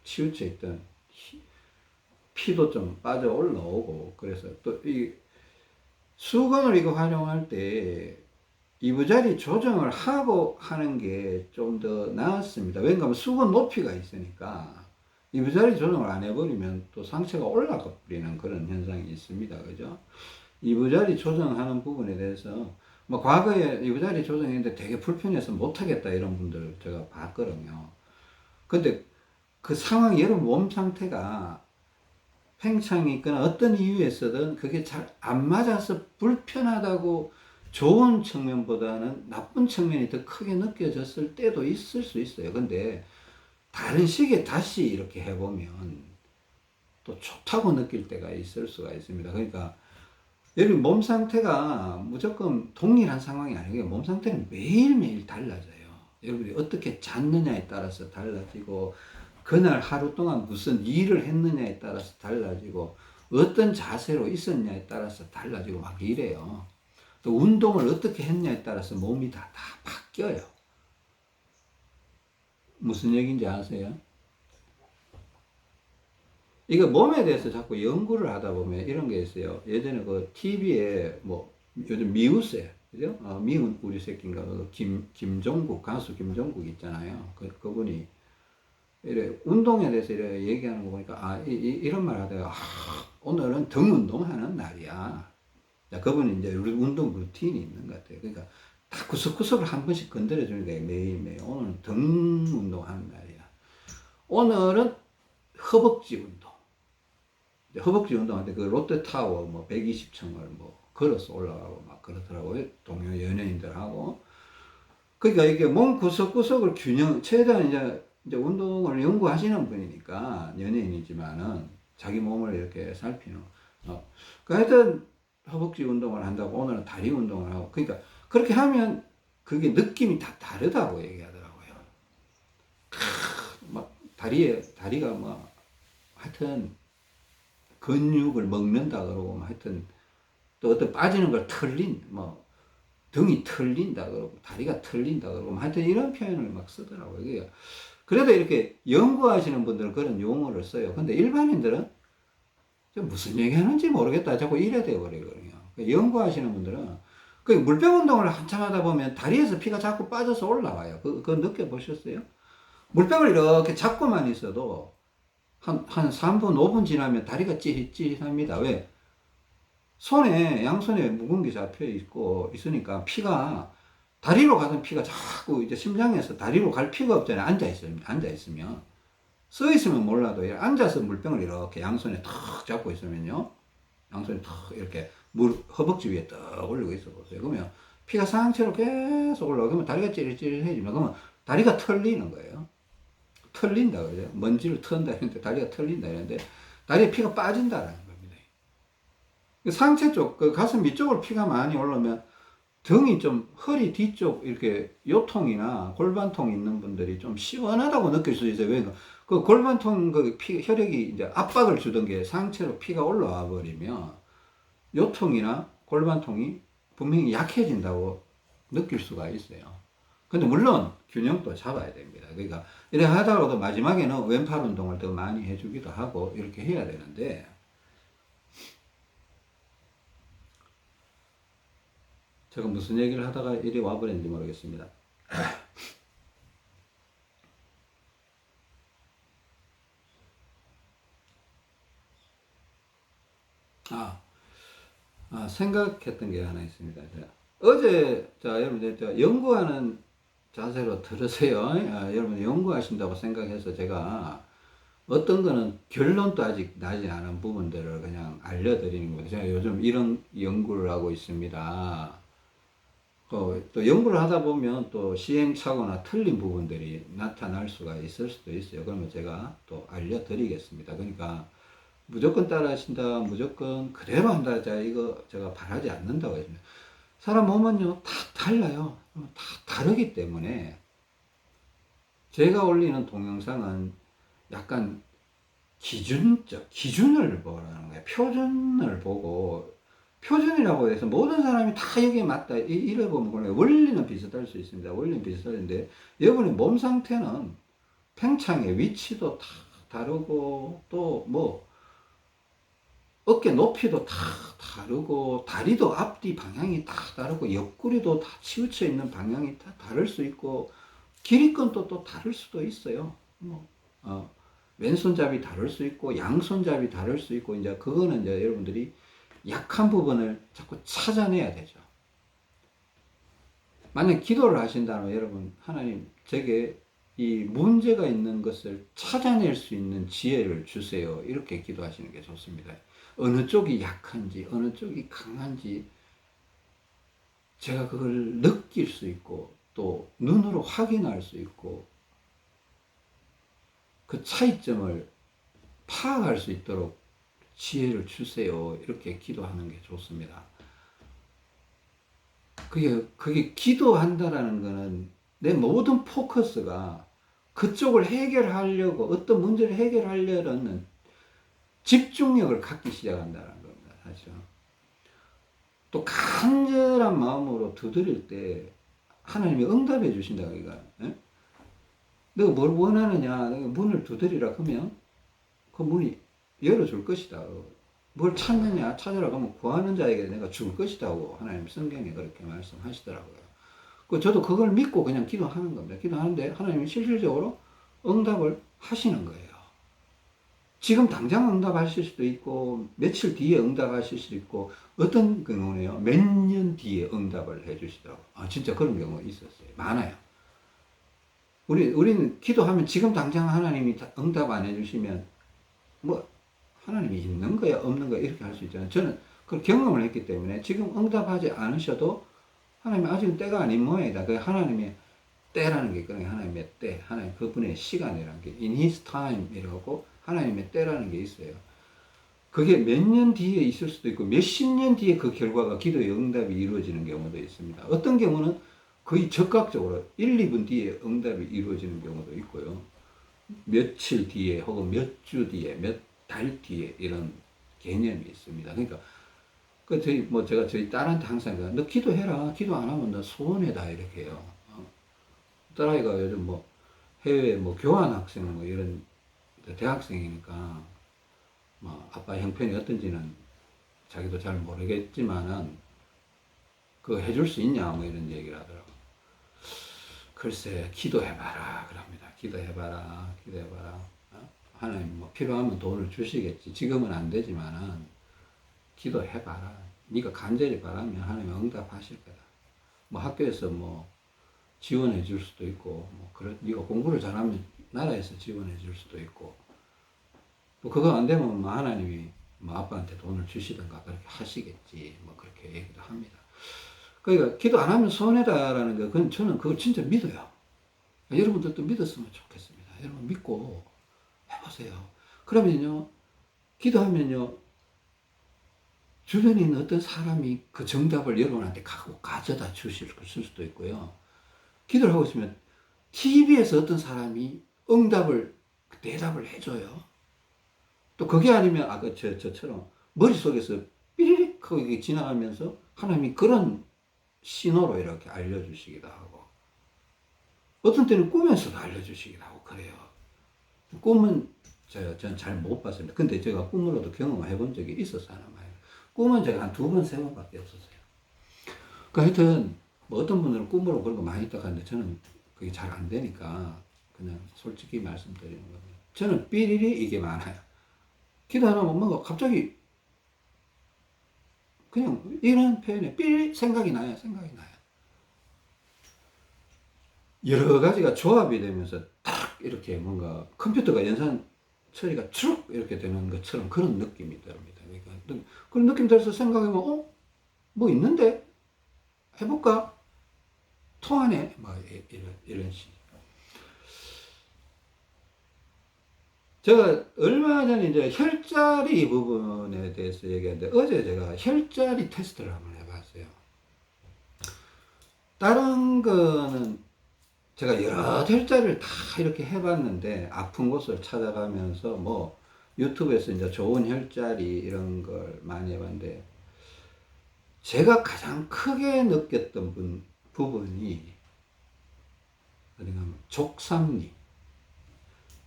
치우쳐 있던 피도 좀 빠져 올라오고, 그래서 또 이 수건을 이거 활용할 때 이부자리 조정을 하고 하는 게 좀 더 나았습니다. 왜냐하면 수건 높이가 있으니까 이부자리 조정을 안 해버리면 또 상체가 올라가 버리는 그런 현상이 있습니다. 그죠? 이부자리 조정하는 부분에 대해서 뭐 과거에 이부자리 조정했는데 되게 불편해서 못하겠다 이런 분들 제가 봤거든요. 근데 그 상황, 여러분 몸 상태가 팽창이 있거나 어떤 이유에서든 그게 잘 안 맞아서 불편하다고 좋은 측면보다는 나쁜 측면이 더 크게 느껴졌을 때도 있을 수 있어요. 근데 다른 시기에 다시 이렇게 해보면 또 좋다고 느낄 때가 있을 수가 있습니다. 그러니까 여러분 몸 상태가 무조건 동일한 상황이 아니고 몸 상태는 매일매일 달라져요. 여러분이 어떻게 잤느냐에 따라서 달라지고, 그날 하루 동안 무슨 일을 했느냐에 따라서 달라지고, 어떤 자세로 있었냐에 따라서 달라지고 막 이래요. 또 운동을 어떻게 했냐에 따라서 몸이 다 바뀌어요. 무슨 얘기인지 아세요? 이거 몸에 대해서 자꾸 연구를 하다 보면 이런 게 있어요. 예전에 그 TV에 뭐 요즘 미우새, 그죠? 미운 우리 새끼인가, 그 김종국, 가수 김종국 있잖아요. 그분이 이래 운동에 대해서 이래 얘기하는 거 보니까 이런 말 하다가 오늘은 등 운동하는 날이야. 자, 그분이 이제 운동 루틴이 있는 것 같아요. 그러니까 다 구석구석을 한 번씩 건드려 주는 거예요. 매일매일. 오늘은 등 운동하는 날이야. 오늘은 허벅지 운동. 허벅지 운동할 때 그 롯데타워 뭐 120층을 뭐 걸어서 올라가고 막 그러더라고요. 동료 연예인들하고. 그러니까 이게 몸 구석구석을 최대한 이제 운동을 연구하시는 분이니까 연예인이지만은 자기 몸을 이렇게 살피는. 그 하여튼 허벅지 운동을 한다고 오늘은 다리 운동을 하고, 그러니까 그렇게 하면 그게 느낌이 다 다르다고 얘기하더라고요. 막 다리가 뭐 하여튼 근육을 먹는다 그러고, 뭐 하여튼 또 어떤 빠지는 걸 뭐 등이 털린다 그러고 다리가 털린다 그러고, 뭐 하여튼 이런 표현을 막 쓰더라고요. 그래도 이렇게 연구하시는 분들은 그런 용어를 써요. 근데 일반인들은 무슨 얘기 하는지 모르겠다, 자꾸 이래 돼버리거든요. 연구하시는 분들은 그 물병 운동을 한참 하다 보면 다리에서 피가 자꾸 빠져서 올라와요. 그거 느껴보셨어요? 물병을 이렇게 잡고만 있어도 한 3분, 5분 지나면 다리가 찌릿찌릿합니다. 왜? 양손에 묵은 게 잡혀 있으니까 피가, 다리로 가던 피가 자꾸 이제 심장에서 다리로 갈 피가 없잖아요. 앉아있으면. 서 있으면 몰라도 앉아서 물병을 이렇게 양손에 탁 잡고 있으면요. 양손에 탁 이렇게 허벅지 위에 떡 올리고 있어 보세요. 그러면 피가 상체로 계속 올라오고, 그러면 다리가 찌릿찌릿해지면, 그러면 다리가 털리는 거예요. 털린다 그러죠. 먼지를 턴다 했는데 다리가 털린다 했는데 다리에 피가 빠진다라는 겁니다. 상체 쪽, 그 가슴 밑쪽으로 피가 많이 올라오면 등이 좀, 허리 뒤쪽 이렇게 요통이나 골반통 있는 분들이 좀 시원하다고 느낄 수 있어요. 왜? 그 골반통 혈액이 이제 압박을 주던 게 상체로 피가 올라와 버리면 요통이나 골반통이 분명히 약해진다고 느낄 수가 있어요. 근데 물론 균형도 잡아야 됩니다. 그러니까 이렇게 하다가도 마지막에는 왼팔 운동을 더 많이 해주기도 하고 이렇게 해야 되는데, 제가 무슨 얘기를 하다가 이리 와버렸는지 모르겠습니다. 생각했던 게 하나 있습니다. 어제, 여러분들, 연구하는 자세로 들으세요. 여러분, 연구하신다고 생각해서 제가 어떤 거는 결론도 아직 나지 않은 부분들을 그냥 알려드리는 거예요. 제가 요즘 이런 연구를 하고 있습니다. 또 연구를 하다 보면 또 시행착오나 틀린 부분들이 나타날 수가 있을 수도 있어요. 그러면 제가 또 알려드리겠습니다. 그러니까 무조건 따라 하신다, 무조건 그대로 한다, 제가 바라지 않는다고 했습니다. 사람 몸은요, 다 달라요. 다 다르기 때문에 제가 올리는 동영상은 약간 기준을 보라는 거예요. 표준을 보고, 표준이라고 해서 모든 사람이 다 여기에 맞다, 이래 보면 원리는 비슷할 수 있습니다. 원리는 비슷한데, 여러분의 몸 상태는 팽창의 위치도 다 다르고, 또 뭐, 어깨 높이도 다 다르고, 다리도 앞뒤 방향이 다 다르고, 옆구리도 다 치우쳐 있는 방향이 다 다를 수 있고, 길이건도 또 다를 수도 있어요. 왼손잡이 다를 수 있고, 양손잡이 다를 수 있고, 이제 그거는 이제 여러분들이 약한 부분을 자꾸 찾아내야 되죠. 만약 기도를 하신다면 여러분, 하나님, 제게 이 문제가 있는 것을 찾아낼 수 있는 지혜를 주세요. 이렇게 기도하시는 게 좋습니다. 어느 쪽이 약한지, 어느 쪽이 강한지, 제가 그걸 느낄 수 있고, 또 눈으로 확인할 수 있고, 그 차이점을 파악할 수 있도록 지혜를 주세요. 이렇게 기도하는 게 좋습니다. 그게 기도한다라는 거는 내 모든 포커스가 그쪽을 해결하려고, 어떤 문제를 해결하려는 집중력을 갖기 시작한다는 겁니다. 사실. 또 간절한 마음으로 두드릴 때 하나님이 응답해 주신다. 그러니까 너가 뭘 원하느냐, 너가 문을 두드리라 그러면 그 문이 열어줄 것이다. 뭘 찾느냐, 찾으라 그러면 구하는 자에게 내가 줄 것이다고 하나님 성경에 그렇게 말씀하시더라고요. 저도 그걸 믿고 그냥 기도하는 겁니다. 기도하는데 하나님이 실질적으로 응답을 하시는 거예요. 지금 당장 응답하실 수도 있고, 며칠 뒤에 응답하실 수도 있고, 어떤 경우는요, 몇 년 뒤에 응답을 해주시더라고요. 진짜 그런 경우가 있었어요. 많아요. 우리는 기도하면 지금 당장 하나님이 응답 안 해주시면, 뭐, 하나님이 있는 거야, 없는 거야, 이렇게 할 수 있잖아요. 저는 그 경험을 했기 때문에 지금 응답하지 않으셔도 하나님 아직은 때가 아닌 모양이다. 그 하나님의 때라는 게 있거든요. 하나님의 때, 하나님 그분의 시간이라는 게 in his time 이라고 하나님의 때라는 게 있어요. 그게 몇 년 뒤에 있을 수도 있고 몇십 년 뒤에 그 결과가 기도의 응답이 이루어지는 경우도 있습니다. 어떤 경우는 거의 즉각적으로 1, 2분 뒤에 응답이 이루어지는 경우도 있고요. 며칠 뒤에 혹은 몇 주 뒤에 몇 달 뒤에 이런 개념이 있습니다. 그러니까 제가 저희 딸한테 항상 너 기도해라. 기도 안 하면 너 소원해다 이렇게 해요. 딸아이가 요즘 해외 교환 학생 이런 대학생이니까 아빠 형편이 어떤지는 자기도 잘 모르겠지만은 그거 해줄 수 있냐 이런 얘기를 하더라고. 글쎄 기도해봐라 그럽니다. 기도해봐라. 하나님 필요하면 돈을 주시겠지. 지금은 안 되지만은 기도해봐라. 네가 간절히 바라면 하나님 응답하실 거다. 학교에서 지원해 줄 수도 있고 네가 공부를 잘하면 나라에서 지원해 줄 수도 있고 또 그거 안 되면 하나님이 아빠한테 돈을 주시든가 그렇게 하시겠지. 그렇게 얘기도 합니다. 그러니까 기도 안 하면 손해다라는 거, 그건 저는 그걸 진짜 믿어요. 여러분들도 믿었으면 좋겠습니다. 여러분 믿고 해보세요. 그러면요, 기도하면요, 주변에 있는 어떤 사람이 그 정답을 여러분한테 가져다 주실 수도 있고요. 기도를 하고 있으면 TV에서 어떤 사람이 대답을 해줘요. 또 그게 아니면 저처럼 머릿속에서 삐리릭 하고 이게 지나가면서 하나님이 그런 신호로 이렇게 알려주시기도 하고 어떤 때는 꿈에서도 알려주시기도 하고 그래요. 꿈은 저는 잘 못 봤습니다. 근데 제가 꿈으로도 경험을 해본 적이 있었어요. 꿈은 제가 한 2번, 3번밖에 없었어요. 그러니까 하여튼 어떤 분들은 꿈으로 그런 거 많이 있다고 하는데 저는 그게 잘 안 되니까 그냥 솔직히 말씀드리는 겁니다. 저는 삐리리 이게 많아요. 기도하면 뭔가 갑자기 그냥 이런 표현에 삐리 생각이 나요. 여러 가지가 조합이 되면서 딱 이렇게 뭔가 컴퓨터가 연산 처리가 쭉 이렇게 되는 것처럼 그런 느낌이 듭니다. 그러니까 그런 느낌 들어서 생각해보면 뭐 있는데 해볼까? 통하네. 이런 식. 제가 얼마 전에 이제 혈자리 부분에 대해서 얘기했는데 어제 제가 혈자리 테스트를 한번 해봤어요. 다른 거는 제가 여러 혈자리를 다 이렇게 해봤는데 아픈 곳을 찾아가면서 유튜브에서 이제 좋은 혈자리 이런 걸 많이 해봤는데 제가 가장 크게 느꼈던 부분이 어딘가 족삼리.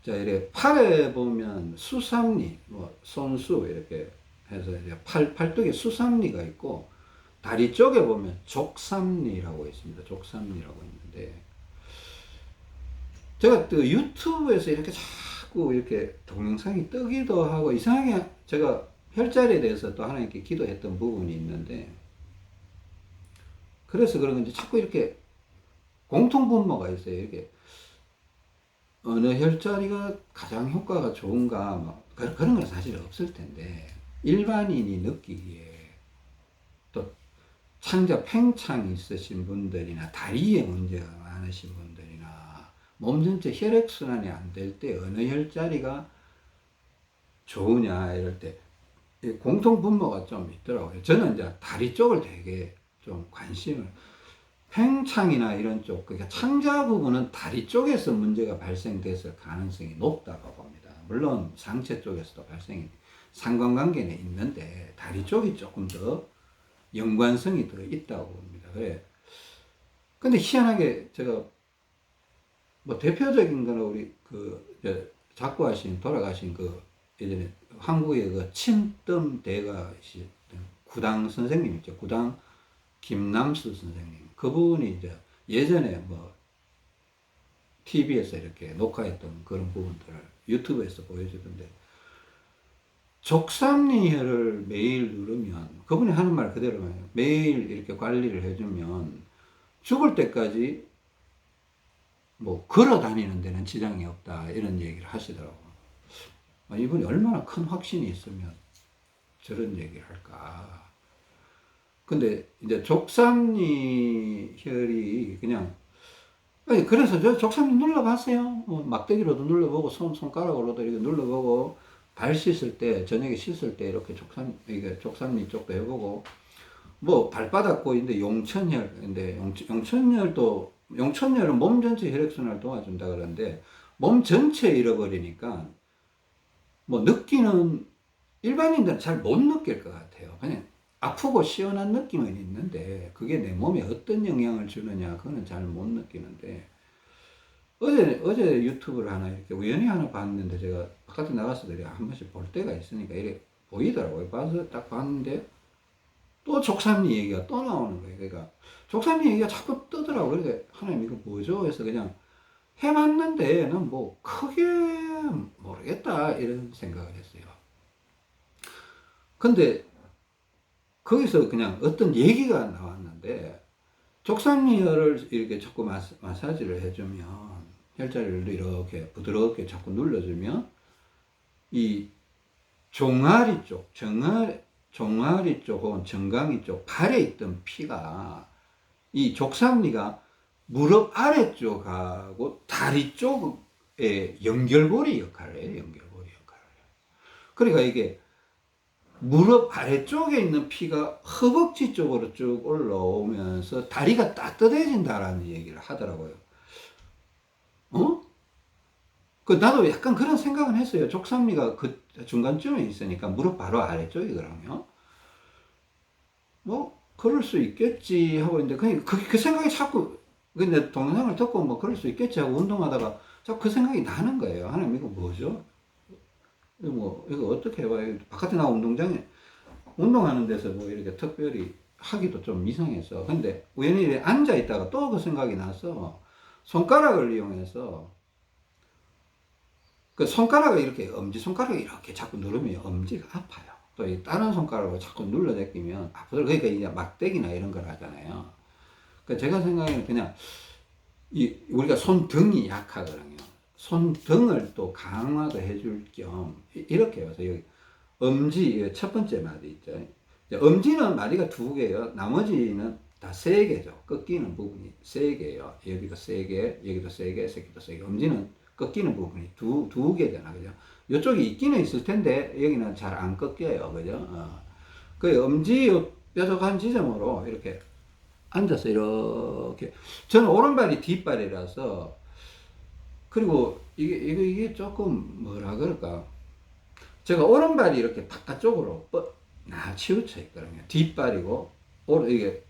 자, 이렇게 팔에 보면 수삼리, 손수 이렇게 해서 이제 팔뚝에 수삼리가 있고 다리 쪽에 보면 족삼리라고 있습니다. 족삼리라고 있는데 제가 또 유튜브에서 이렇게 자꾸 이렇게 동영상이 뜨기도 하고 이상하게 제가 혈자리에 대해서 또 하나님께 기도했던 부분이 있는데 그래서 그런 건지 자꾸 이렇게 공통분모가 있어요. 이렇게 어느 혈자리가 가장 효과가 좋은가 그런 건 사실 없을 텐데 일반인이 느끼기에 또 팽창이 있으신 분들이나 다리에 문제가 많으신 분들이나 몸 전체 혈액순환이 안 될 때 어느 혈자리가 좋으냐 이럴 때 공통분모가 좀 있더라고요. 저는 이제 다리 쪽을 되게 좀 관심을 팽창이나 이런 쪽, 그러니까 창자 부분은 다리 쪽에서 문제가 발생됐을 가능성이 높다고 봅니다. 물론 상체 쪽에서도 상관관계는 있는데 다리 쪽이 조금 더 연관성이 더 있다고 봅니다. 그래. 근데 희한하게 제가 대표적인 거는 우리 돌아가신 예전에 한국의 침뜸대가시던 구당 선생님 있죠. 구당 김남수 선생님. 그분이 이제 예전에 TV에서 이렇게 녹화했던 그런 부분들을 유튜브에서 보여주던데 족삼리혈을 매일 누르면 그분이 하는 말 그대로 매일 이렇게 관리를 해주면 죽을 때까지 걸어 다니는 데는 지장이 없다 이런 얘기를 하시더라고요. 이분이 얼마나 큰 확신이 있으면 저런 얘기를 할까. 근데 이제 족삼리 혈이 그래서 저 족삼리 눌러봤어요. 막대기로도 눌러보고 손가락으로도 이렇게 눌러보고 발 씻을 때, 저녁에 씻을 때 이렇게 이게 족삼리 쪽도 해보고, 뭐 발바닥 고인데 용천혈인데 용천혈은 몸 전체 혈액순환을 도와준다 그러는데 몸 전체 잃어버리니까 뭐 느끼는 일반인들은 잘 못 느낄 것 같아요. 그냥 아프고 시원한 느낌은 있는데 그게 내 몸에 어떤 영향을 주느냐 그거는 잘 못 느끼는데 어제 유튜브를 하나 이렇게 우연히 하나 봤는데 제가 바깥에 나가서 한 번씩 볼 때가 있으니까 이렇게 보이더라고요. 봐서 딱 봤는데 또 족삼리 얘기가 또 나오는 거예요. 그러니까 족삼리 얘기가 자꾸 뜨더라고요. 그러니까 하나님 이거 뭐죠? 해서 그냥 해봤는데 난 뭐 크게 모르겠다 이런 생각을 했어요. 근데 거기서 그냥 어떤 얘기가 나왔는데 족삼리혈을 이렇게 자꾸 마사지를 해주면 혈자리를 이렇게 부드럽게 자꾸 눌러주면 이 종아리 쪽 혹은 정강이 쪽 발에 있던 피가 이 족삼리가 무릎 아래쪽하고 다리 쪽에 연결고리 역할을 해요. 연결고리 역할을 해요. 그러니까 이게 무릎 아래쪽에 있는 피가 허벅지 쪽으로 쭉 올라오면서 다리가 따뜻해진다라는 얘기를 하더라고요. 나도 약간 그런 생각은 했어요. 족삼리가 그 중간쯤에 있으니까 무릎 바로 아래쪽이거든요. 뭐, 그럴 수 있겠지 하고 있는데, 그 생각이 자꾸, 근데 동영상을 듣고 뭐, 그럴 수 있겠지 하고 운동하다가 자꾸 그 생각이 나는 거예요. 하나님, 이거 뭐죠? 이거 어떻게 해봐요? 바깥에 나가 운동장에, 운동하는 데서 뭐, 이렇게 특별히 하기도 좀 이상해서. 근데 우연히 앉아있다가 또 그 생각이 나서, 손가락을 이용해서, 그 손가락을 이렇게, 엄지손가락을 이렇게 자꾸 누르면 엄지가 아파요. 또 다른 손가락으로 자꾸 눌러대끼면 아프더라고요. 그러니까 이제 막대기나 이런 걸 하잖아요. 그러니까 제가 생각에는 그냥 우리가 손등이 약하거든요. 손등을 또 강화도 해줄 겸 이렇게 해서 여기 엄지 첫 번째 마디 있죠. 엄지는 마디가 두 개예요. 나머지는 다 세 개죠. 꺾이는 부분이 세 개예요. 여기도 세 개, 여기도 세 개, 새끼도 세 개. 엄지는 꺾이는 부분이 두 개잖아, 그죠? 이쪽이 있기는 있을 텐데 여기는 잘 안 꺾여요, 그죠? 그 엄지 뾰족한 지점으로 이렇게 앉아서 이렇게 저는 오른발이 뒷발이라서 그리고 이게 조금 뭐라 그럴까? 제가 오른발이 이렇게 바깥쪽으로 치우쳐 있거든요. 뒷발이고 이게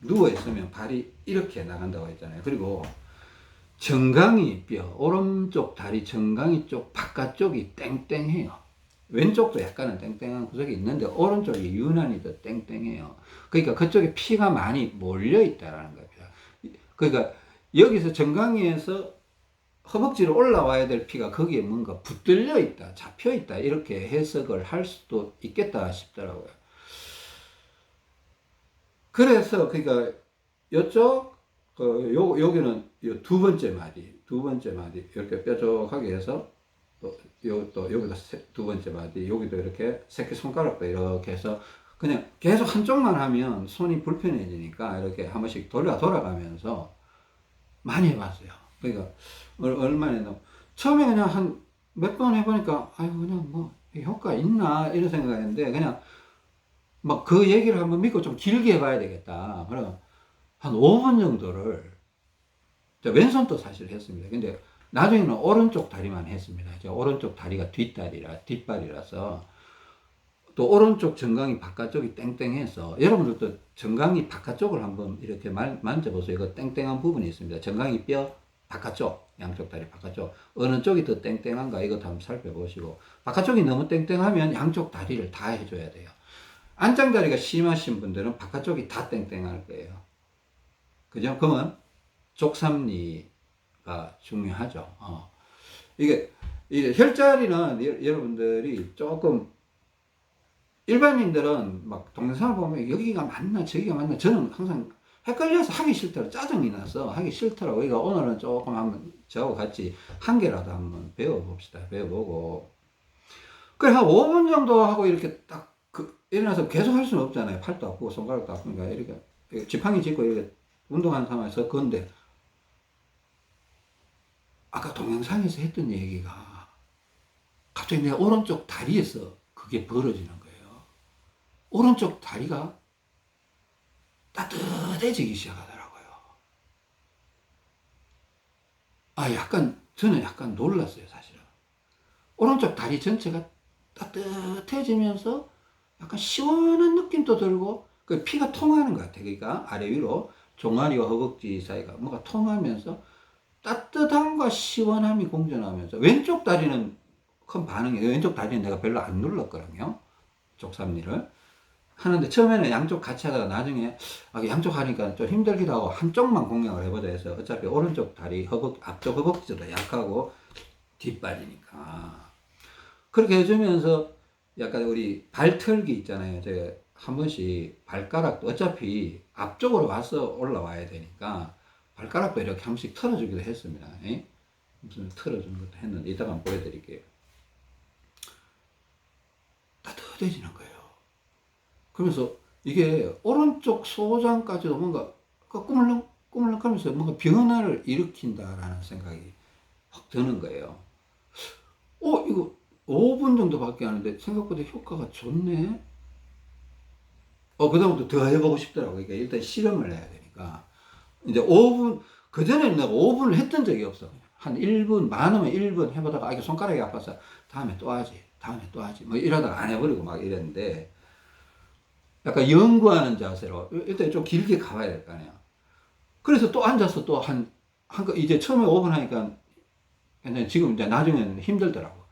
누워 있으면 발이 이렇게 나간다고 했잖아요. 그리고 정강이 뼈, 오른쪽 다리 정강이 쪽 바깥쪽이 땡땡해요. 왼쪽도 약간은 땡땡한 구석이 있는데 오른쪽이 유난히 더 땡땡해요. 그러니까 그쪽에 피가 많이 몰려 있다라는 겁니다. 그러니까 여기서 정강이에서 허벅지로 올라와야 될 피가 거기에 뭔가 붙들려 있다, 잡혀 있다 이렇게 해석을 할 수도 있겠다 싶더라고요. 그래서 그러니까 이쪽 여기는 두 번째 마디 이렇게 뾰족하게 해서 또 여기도 두 번째 마디 여기도 이렇게 새끼 손가락도 이렇게 해서 그냥 계속 한쪽만 하면 손이 불편해지니까 이렇게 한 번씩 돌아가면서 많이 해봤어요. 그러니까 얼마나 처음에 그냥 한 몇 번 해보니까 아유 그냥 뭐 효과 있나 이런 생각했는데 그냥 막 그 얘기를 한번 믿고 좀 길게 해봐야 되겠다. 그래서 한 5분 정도를 왼손도 사실 했습니다. 근데 나중에는 오른쪽 다리만 했습니다. 오른쪽 다리가 뒷발이라서 또 오른쪽 정강이 바깥쪽이 땡땡해서 여러분들도 정강이 바깥쪽을 한번 이렇게 만져보세요. 이거 땡땡한 부분이 있습니다. 정강이 뼈 바깥쪽, 양쪽 다리 바깥쪽 어느 쪽이 더 땡땡한가 이것도 한번 살펴보시고 바깥쪽이 너무 땡땡하면 양쪽 다리를 다 해줘야 돼요. 안장다리가 심하신 분들은 바깥쪽이 다 땡땡할 거예요. 그죠? 그러면 족삼리가 중요하죠. 이게 혈자리는 여러분들이 조금 일반인들은 막 동영상을 보면 여기가 맞나 저기가 맞나 저는 항상 헷갈려서 하기 싫더라고. 짜증이 나서 하기 싫더라고. 그러니까 오늘은 조금 한번 저하고 같이 한 개라도 한번 배워봅시다. 배워보고 그래 한 5분 정도 하고 이렇게 딱 일어나서 계속 할 수는 없잖아요. 팔도 아프고 손가락도 아프니까 이렇게 지팡이 짚고 이렇게 운동하는 상황에서 그런데 아까 동영상에서 했던 얘기가 갑자기 내 오른쪽 다리에서 그게 벌어지는 거예요. 오른쪽 다리가 따뜻해지기 시작하더라고요. 저는 약간 놀랐어요, 사실은. 오른쪽 다리 전체가 따뜻해지면서 약간 시원한 느낌도 들고, 그 피가 통하는 것 같아요. 그러니까 아래 위로 종아리와 허벅지 사이가 뭔가 통하면서 따뜻함과 시원함이 공존하면서, 왼쪽 다리는 큰 반응이에요. 왼쪽 다리는 내가 별로 안 눌렀거든요. 쪽3리를 하는데, 처음에는 양쪽 같이 하다가 나중에 양쪽 하니까 좀 힘들기도 하고 한쪽만 공략을 해보자 해서, 어차피 오른쪽 다리 앞쪽 허벅지도 약하고 뒷발이니까 그렇게 해주면서, 약간 우리 발털기 있잖아요. 제가 한 번씩 발가락도 어차피 앞쪽으로 와서 올라와야 되니까 발가락도 이렇게 한 번씩 털어주기도 했습니다. 무슨 털어주는 것도 했는데 이따가 한번 보여드릴게요. 따뜻해지는 거예요. 그러면서 이게 오른쪽 소장까지도 뭔가 꾸물렁꾸물렁 하면서 뭔가 변화를 일으킨다라는 생각이 확 드는 거예요. 이거 5분 정도밖에 안 하는데 생각보다 효과가 좋네. 그다음부터 더 해보고 싶더라고요. 그러니까 일단 실험을 해야 되니까. 이제 5분, 그전에는 내가 5분을 했던 적이 없어. 한 1분, 많으면 1분 해보다가, 이게 손가락이 아파서 다음에 또 하지, 뭐 이러다가 안 해버리고 막 이랬는데, 약간 연구하는 자세로 일단 좀 길게 가봐야 될 거 아니야. 그래서 또 앉아서 또 이제 처음에 5분 하니까 괜찮아. 지금 이제 나중에는 힘들더라고.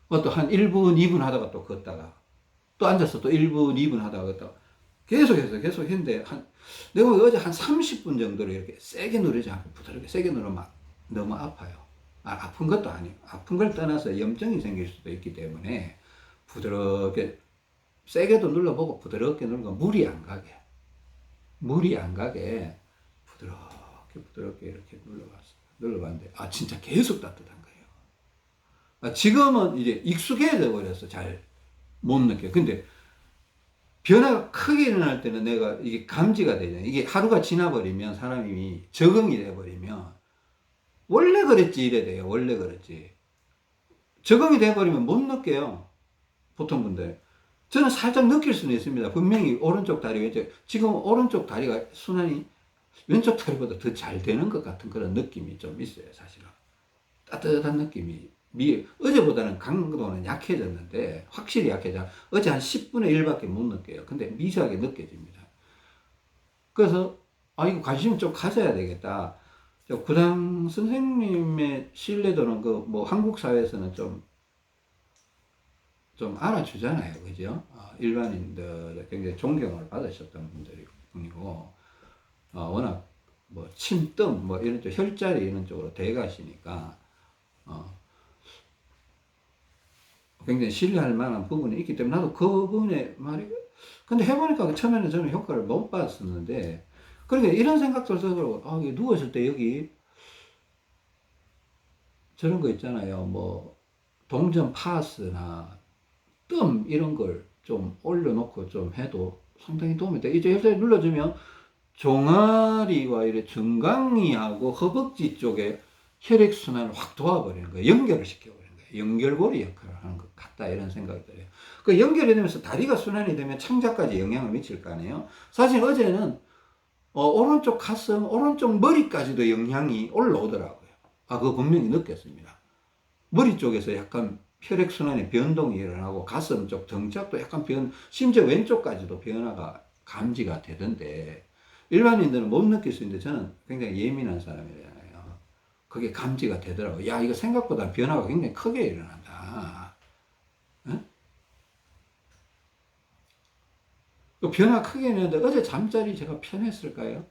또 한 1분, 2분 하다가 또 걷다가 또 앉아서 또 1분, 2분 하다가 걷다가 계속 했는데, 내가 어제 한 30분 정도로 이렇게 세게 누르지 않고 부드럽게 세게 누르면 너무 아파요. 아픈 것도 아니에요. 아픈 걸 떠나서 염증이 생길 수도 있기 때문에 부드럽게 세게도 눌러보고 부드럽게 누르고 물이 안 가게 부드럽게 이렇게 눌러봤는데 진짜 계속 따뜻한 거예요. 지금은 이제 익숙해져 버려서 잘 못 느껴요. 근데 변화가 크게 일어날 때는 내가 이게 감지가 되잖아요. 이게 하루가 지나버리면 사람이 적응이 돼버리면 원래 그랬지 이래 돼요. 원래 그랬지. 적응이 돼버리면 못 느껴요. 보통 분들. 저는 살짝 느낄 수는 있습니다. 분명히 오른쪽 다리, 왼쪽. 지금 오른쪽 다리가 순환이 왼쪽 다리보다 더 잘 되는 것 같은 그런 느낌이 좀 있어요, 사실은. 따뜻한 느낌이. 어제보다는 강도는 약해졌는데, 확실히 약해져. 어제 한 10분의 1밖에 못 느껴요. 근데 미세하게 느껴집니다. 그래서, 이거 관심 좀 가져야 되겠다. 구당 선생님의 신뢰도는 한국 사회에서는 좀 알아주잖아요. 그죠? 일반인들 굉장히 존경을 받으셨던 분이고, 워낙 침뜸, 이런 쪽, 혈자리 이런 쪽으로 대가시니까, 굉장히 신뢰할 만한 부분이 있기 때문에 나도 그 부분에 근데 해보니까 처음에는 저는 효과를 못 봤었는데, 그러니까 이런 생각도 들고, 누웠을 때 여기 저런 거 있잖아요. 동전 파스나 뜸 이런 걸 좀 올려놓고 좀 해도 상당히 도움이 돼. 이제 옆에 눌러주면 종아리와 이래 정강이하고 허벅지 쪽에 혈액순환을 확 도와버리는 거예요. 연결을 시켜버리는 거예요. 연결고리 역할을 하는 것 같다, 이런 생각이 들어요. 그 연결이 되면서 다리가 순환이 되면 창자까지 영향을 미칠 거 아니에요. 사실 어제는 오른쪽 가슴, 오른쪽 머리까지도 영향이 올라오더라고요. 그거 분명히 느꼈습니다. 머리 쪽에서 약간 혈액순환의 변동이 일어나고 가슴 쪽 등짝도 약간 심지어 왼쪽까지도 변화가 감지가 되던데, 일반인들은 못 느낄 수 있는데 저는 굉장히 예민한 사람이잖아요. 그게 감지가 되더라고요. 이거 생각보다 변화가 굉장히 크게 일어난다. 그 변화가 크게 일어나는데, 어제 잠자리 제가 편했을까요?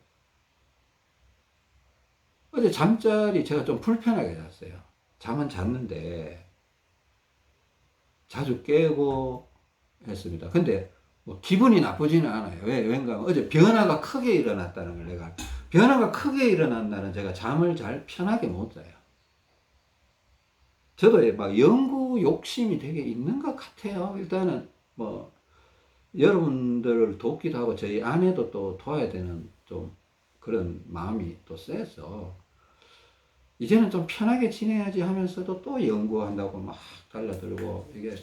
어제 잠자리 제가 좀 불편하게 잤어요. 잠은 잤는데 자주 깨고 했습니다. 근데 기분이 나쁘지는 않아요. 왠가 어제 변화가 크게 일어났다는 걸, 내가 변화가 크게 일어난다는, 제가 잠을 잘 편하게 못 자요. 저도 막 연구 욕심이 되게 있는 것 같아요. 일단은 여러분들을 돕기도 하고 저희 아내도 또 도와야 되는 좀 그런 마음이 또 세서 이제는 좀 편하게 지내야지 하면서도 또 연구한다고 막 달라들고, 이게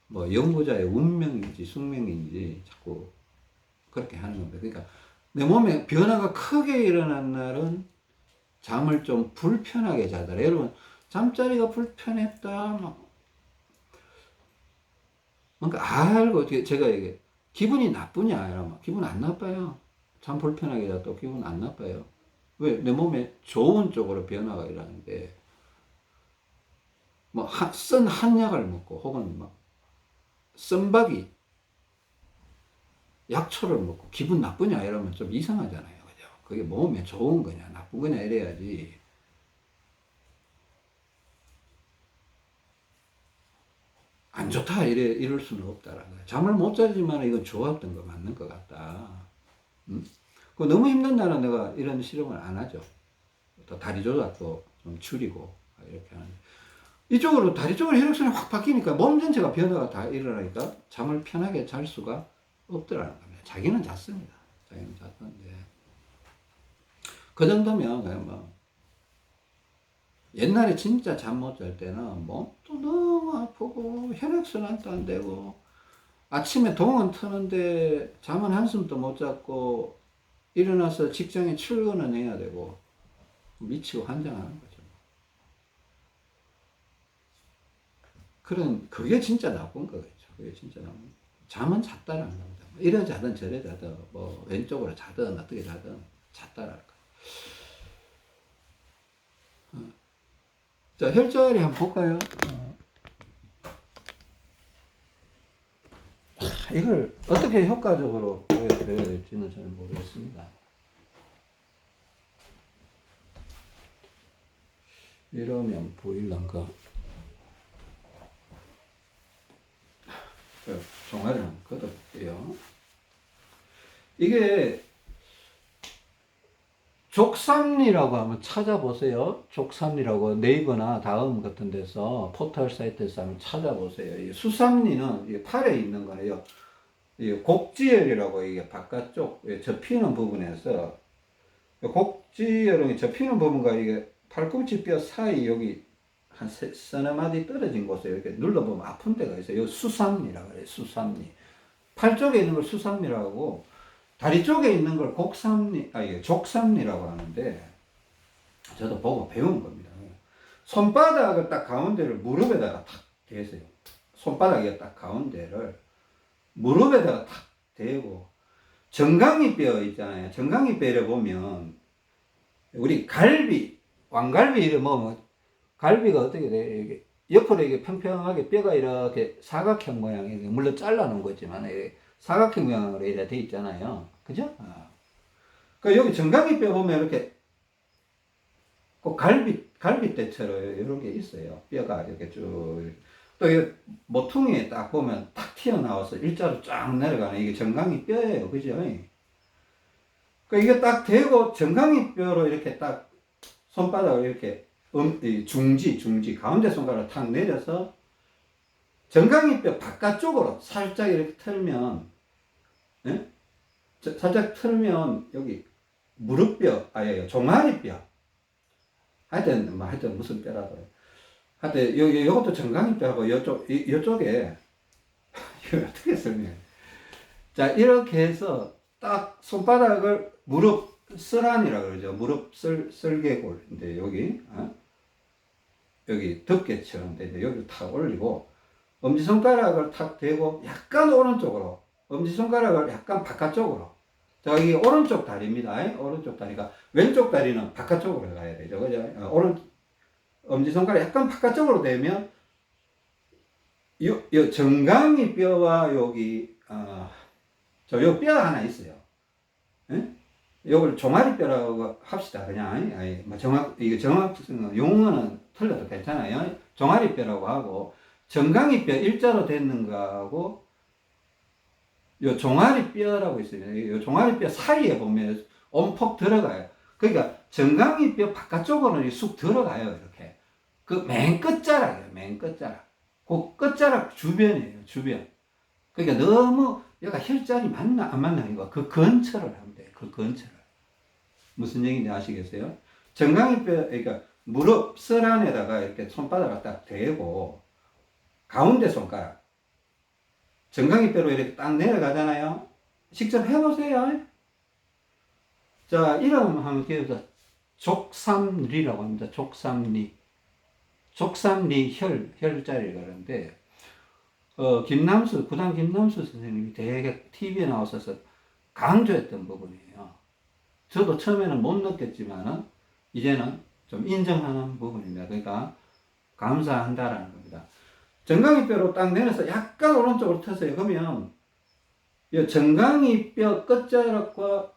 뭐 연구자의 운명인지 숙명인지 자꾸 그렇게 하는 겁니다. 그러니까 내 몸에 변화가 크게 일어난 날은 잠을 좀 불편하게 자더라. 여러분, 잠자리가 불편했다, 막 뭔가 알고, 제가 이게 기분이 나쁘냐, 이러면 기분 안 나빠요. 잠 불편하게 자도 기분 안 나빠요. 왜? 내 몸에 좋은 쪽으로 변화가 일어나는데, 뭐, 쓴 한약을 먹고, 혹은 막, 쓴박이, 약초를 먹고, 기분 나쁘냐, 이러면 좀 이상하잖아요. 그죠? 그게 몸에 좋은 거냐, 나쁜 거냐, 이래야지. 안 좋다, 이럴 수는 없다라는 거예요. 잠을 못 자지만 이건 좋았던 거 맞는 것 같다. 그 너무 힘든 날은 내가 이런 실험을 안 하죠. 또 다리 조작도 좀 줄이고, 이렇게 하는. 이쪽으로, 다리 쪽으로 혈액순이 확 바뀌니까 몸 전체가 변화가 다 일어나니까 잠을 편하게 잘 수가 없더라는 겁니다. 자기는 잤습니다. 자기는 잤는데. 그 정도면 그냥 뭐, 옛날에 진짜 잠 못 잘 때는 몸도 너무 아프고, 혈액순환도 안 되고, 아침에 동은 트는데 잠은 한숨도 못 잤고, 일어나서 직장에 출근은 해야 되고, 미치고 환장하는 거죠. 그게 진짜 나쁜 거겠죠. 그게 진짜 나쁜 거. 잠은 잤다라는 겁니다. 이래 자든 저래 자든, 뭐, 왼쪽으로 자든 어떻게 자든 잤다라는 거. 자, 혈자리 한번 볼까요? 이걸 어떻게 효과적으로 보여드려야 될지는 저는 모르겠습니다. 이러면 보일란가? 종아리를 한번 걷어볼게요. 이게 족삼리라고 한번 찾아보세요. 족삼리라고 네이버나 다음 같은 데서 포털 사이트에서 한번 찾아보세요. 수삼리는 팔에 있는 거예요. 곡지혈이라고 이게 바깥쪽 접히는 부분에서 곡지혈은 접히는 부분과 이게 팔꿈치 뼈 사이 여기 한 서너 마디 떨어진 곳에 이렇게 눌러보면 아픈 데가 있어요. 여기 수삼리라고 그래요. 수삼리. 팔 쪽에 있는 걸 수삼리라고 하고 다리 쪽에 있는 걸 족삼리라고 하는데 저도 보고 배운 겁니다. 손바닥을 딱 가운데를 무릎에다가 탁 대세요. 손바닥에 딱 가운데를 무릎에다가 탁 대고 정강이뼈 있잖아요. 정강이뼈를 보면 우리 갈비, 왕갈비 뭐 갈비가 어떻게 돼? 이게 옆으로 이게 평평하게 뼈가 이렇게 사각형 모양이 물론 잘라놓은 거지만 사각형 모양으로 이렇게 돼 있잖아요. 그죠? 그 여기 정강이뼈 보면 이렇게 꼭 갈비뼈처럼 이런 게 있어요. 뼈가 이렇게 쭉. 또 이 모퉁이에 딱 보면 탁 튀어나와서 일자로 쫙 내려가는 이게 정강이뼈예요. 그죠? 그 이게 딱 대고 정강이뼈로 이렇게 딱 손바닥을 이렇게 중지 가운데 손가락을 탁 내려서 정강이뼈 바깥쪽으로 살짝 이렇게 틀면, 예? 살짝 틀면 여기 무릎뼈, 종아리뼈. 하여튼 무슨 뼈라고 해요. 하여튼 요것도 정강이뼈하고 요쪽에 이거 어떻게 설명해? 자, 이렇게 해서 딱 손바닥을 무릎 쓸안이라고 그러죠. 무릎 쓸개골인데 여기 덮개처럼 되는데 여기를 탁 올리고 엄지손가락을 탁 대고 약간 오른쪽으로 엄지손가락을 약간 바깥쪽으로. 자, 이게 오른쪽 다리입니다. 오른쪽 다리가 왼쪽 다리는 바깥쪽으로 가야 되죠. 그죠? 엄지손가락 약간 바깥쪽으로 되면 요 정강이 뼈와 여기 요 뼈가 하나 있어요. 예? 요걸 종아리뼈라고 합시다. 그냥 뭐 이게 정확 용어는 틀려도 괜찮아요. 종아리뼈라고 하고 정강이뼈 일자로 됐는 거하고 요 종아리뼈라고 있어요. 요 종아리뼈 사이에 보면 온폭 들어가요. 그러니까 정강이뼈 바깥쪽으로는 쑥 들어가요. 이렇게 그 맨 끝자락이에요. 맨 끝자락. 그 끝자락 주변이에요. 주변. 그러니까 너무 얘가 혈자리 맞나 안 맞나 이거 그 근처를 하면 돼요. 그 근처를. 무슨 얘기인지 아시겠어요? 정강이뼈, 그러니까 무릎 설 안에다가 이렇게 손바닥을 딱 대고 가운데 손가락 정강이뼈로 이렇게 딱 내려가잖아요. 직접 해보세요. 자, 이름 한번 기억해서 족삼리라고 합니다. 족삼리. 족삼리 혈자리를 그러는데, 구단 김남수 선생님이 되게 TV에 나와서 강조했던 부분이에요. 저도 처음에는 못 느꼈지만은, 이제는 좀 인정하는 부분입니다. 그러니까, 감사한다라는 겁니다. 정강이뼈로 딱 내려서 약간 오른쪽으로 터세요. 그러면, 이 정강이뼈 끝자락과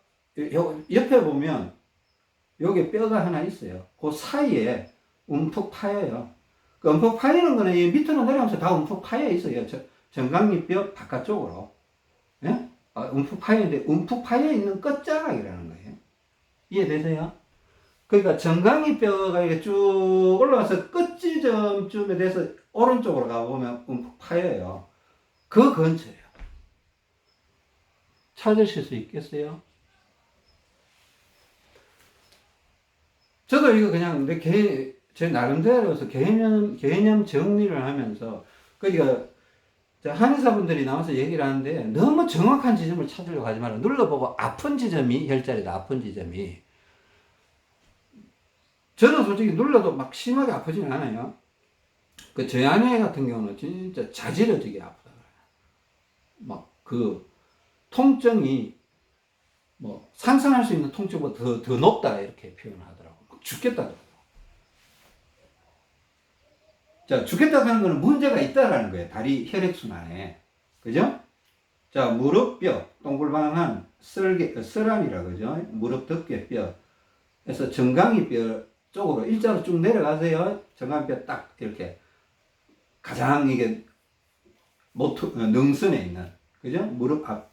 옆에 보면, 여기 뼈가 하나 있어요. 그 사이에 움푹 파여요. 그 움푹 파이는 거는 이 밑으로 내려가면서 다 움푹 파여 있어요. 정강이뼈 바깥쪽으로. 예? 움푹 파여 있는데, 움푹 파여 있는 끝자락이라는 거예요. 이해되세요? 그러니까 정강이뼈가 이렇게 쭉 올라가서 끝지점쯤에 대해서 오른쪽으로 가보면 움푹 파여요. 그 근처예요. 찾으실 수 있겠어요? 저도 이거 그냥 제 나름대로서 개념 정리를 하면서, 그러니까, 한의사분들이 나와서 얘기를 하는데, 너무 정확한 지점을 찾으려고 하지 말고, 눌러보고 아픈 지점이 혈자리다, 아픈 지점이. 저는 솔직히 눌러도 막 심하게 아프지는 않아요. 저희 아내 같은 경우는 진짜 자지러지게 아프다. 막 통증이, 상상할 수 있는 통증보다 더 높다, 이렇게 표현하더라고. 죽겠다. 자, 죽겠다고 하는 거는 문제가 있다라는 거예요. 다리 혈액순환에. 그죠? 자, 무릎뼈, 동글방한 설암이라 그러죠. 무릎 덮개뼈. 그래서 정강이뼈 쪽으로 일자로 쭉 내려가세요. 정강이뼈 딱 이렇게 가장 이게 능선에 있는, 그죠? 무릎 앞,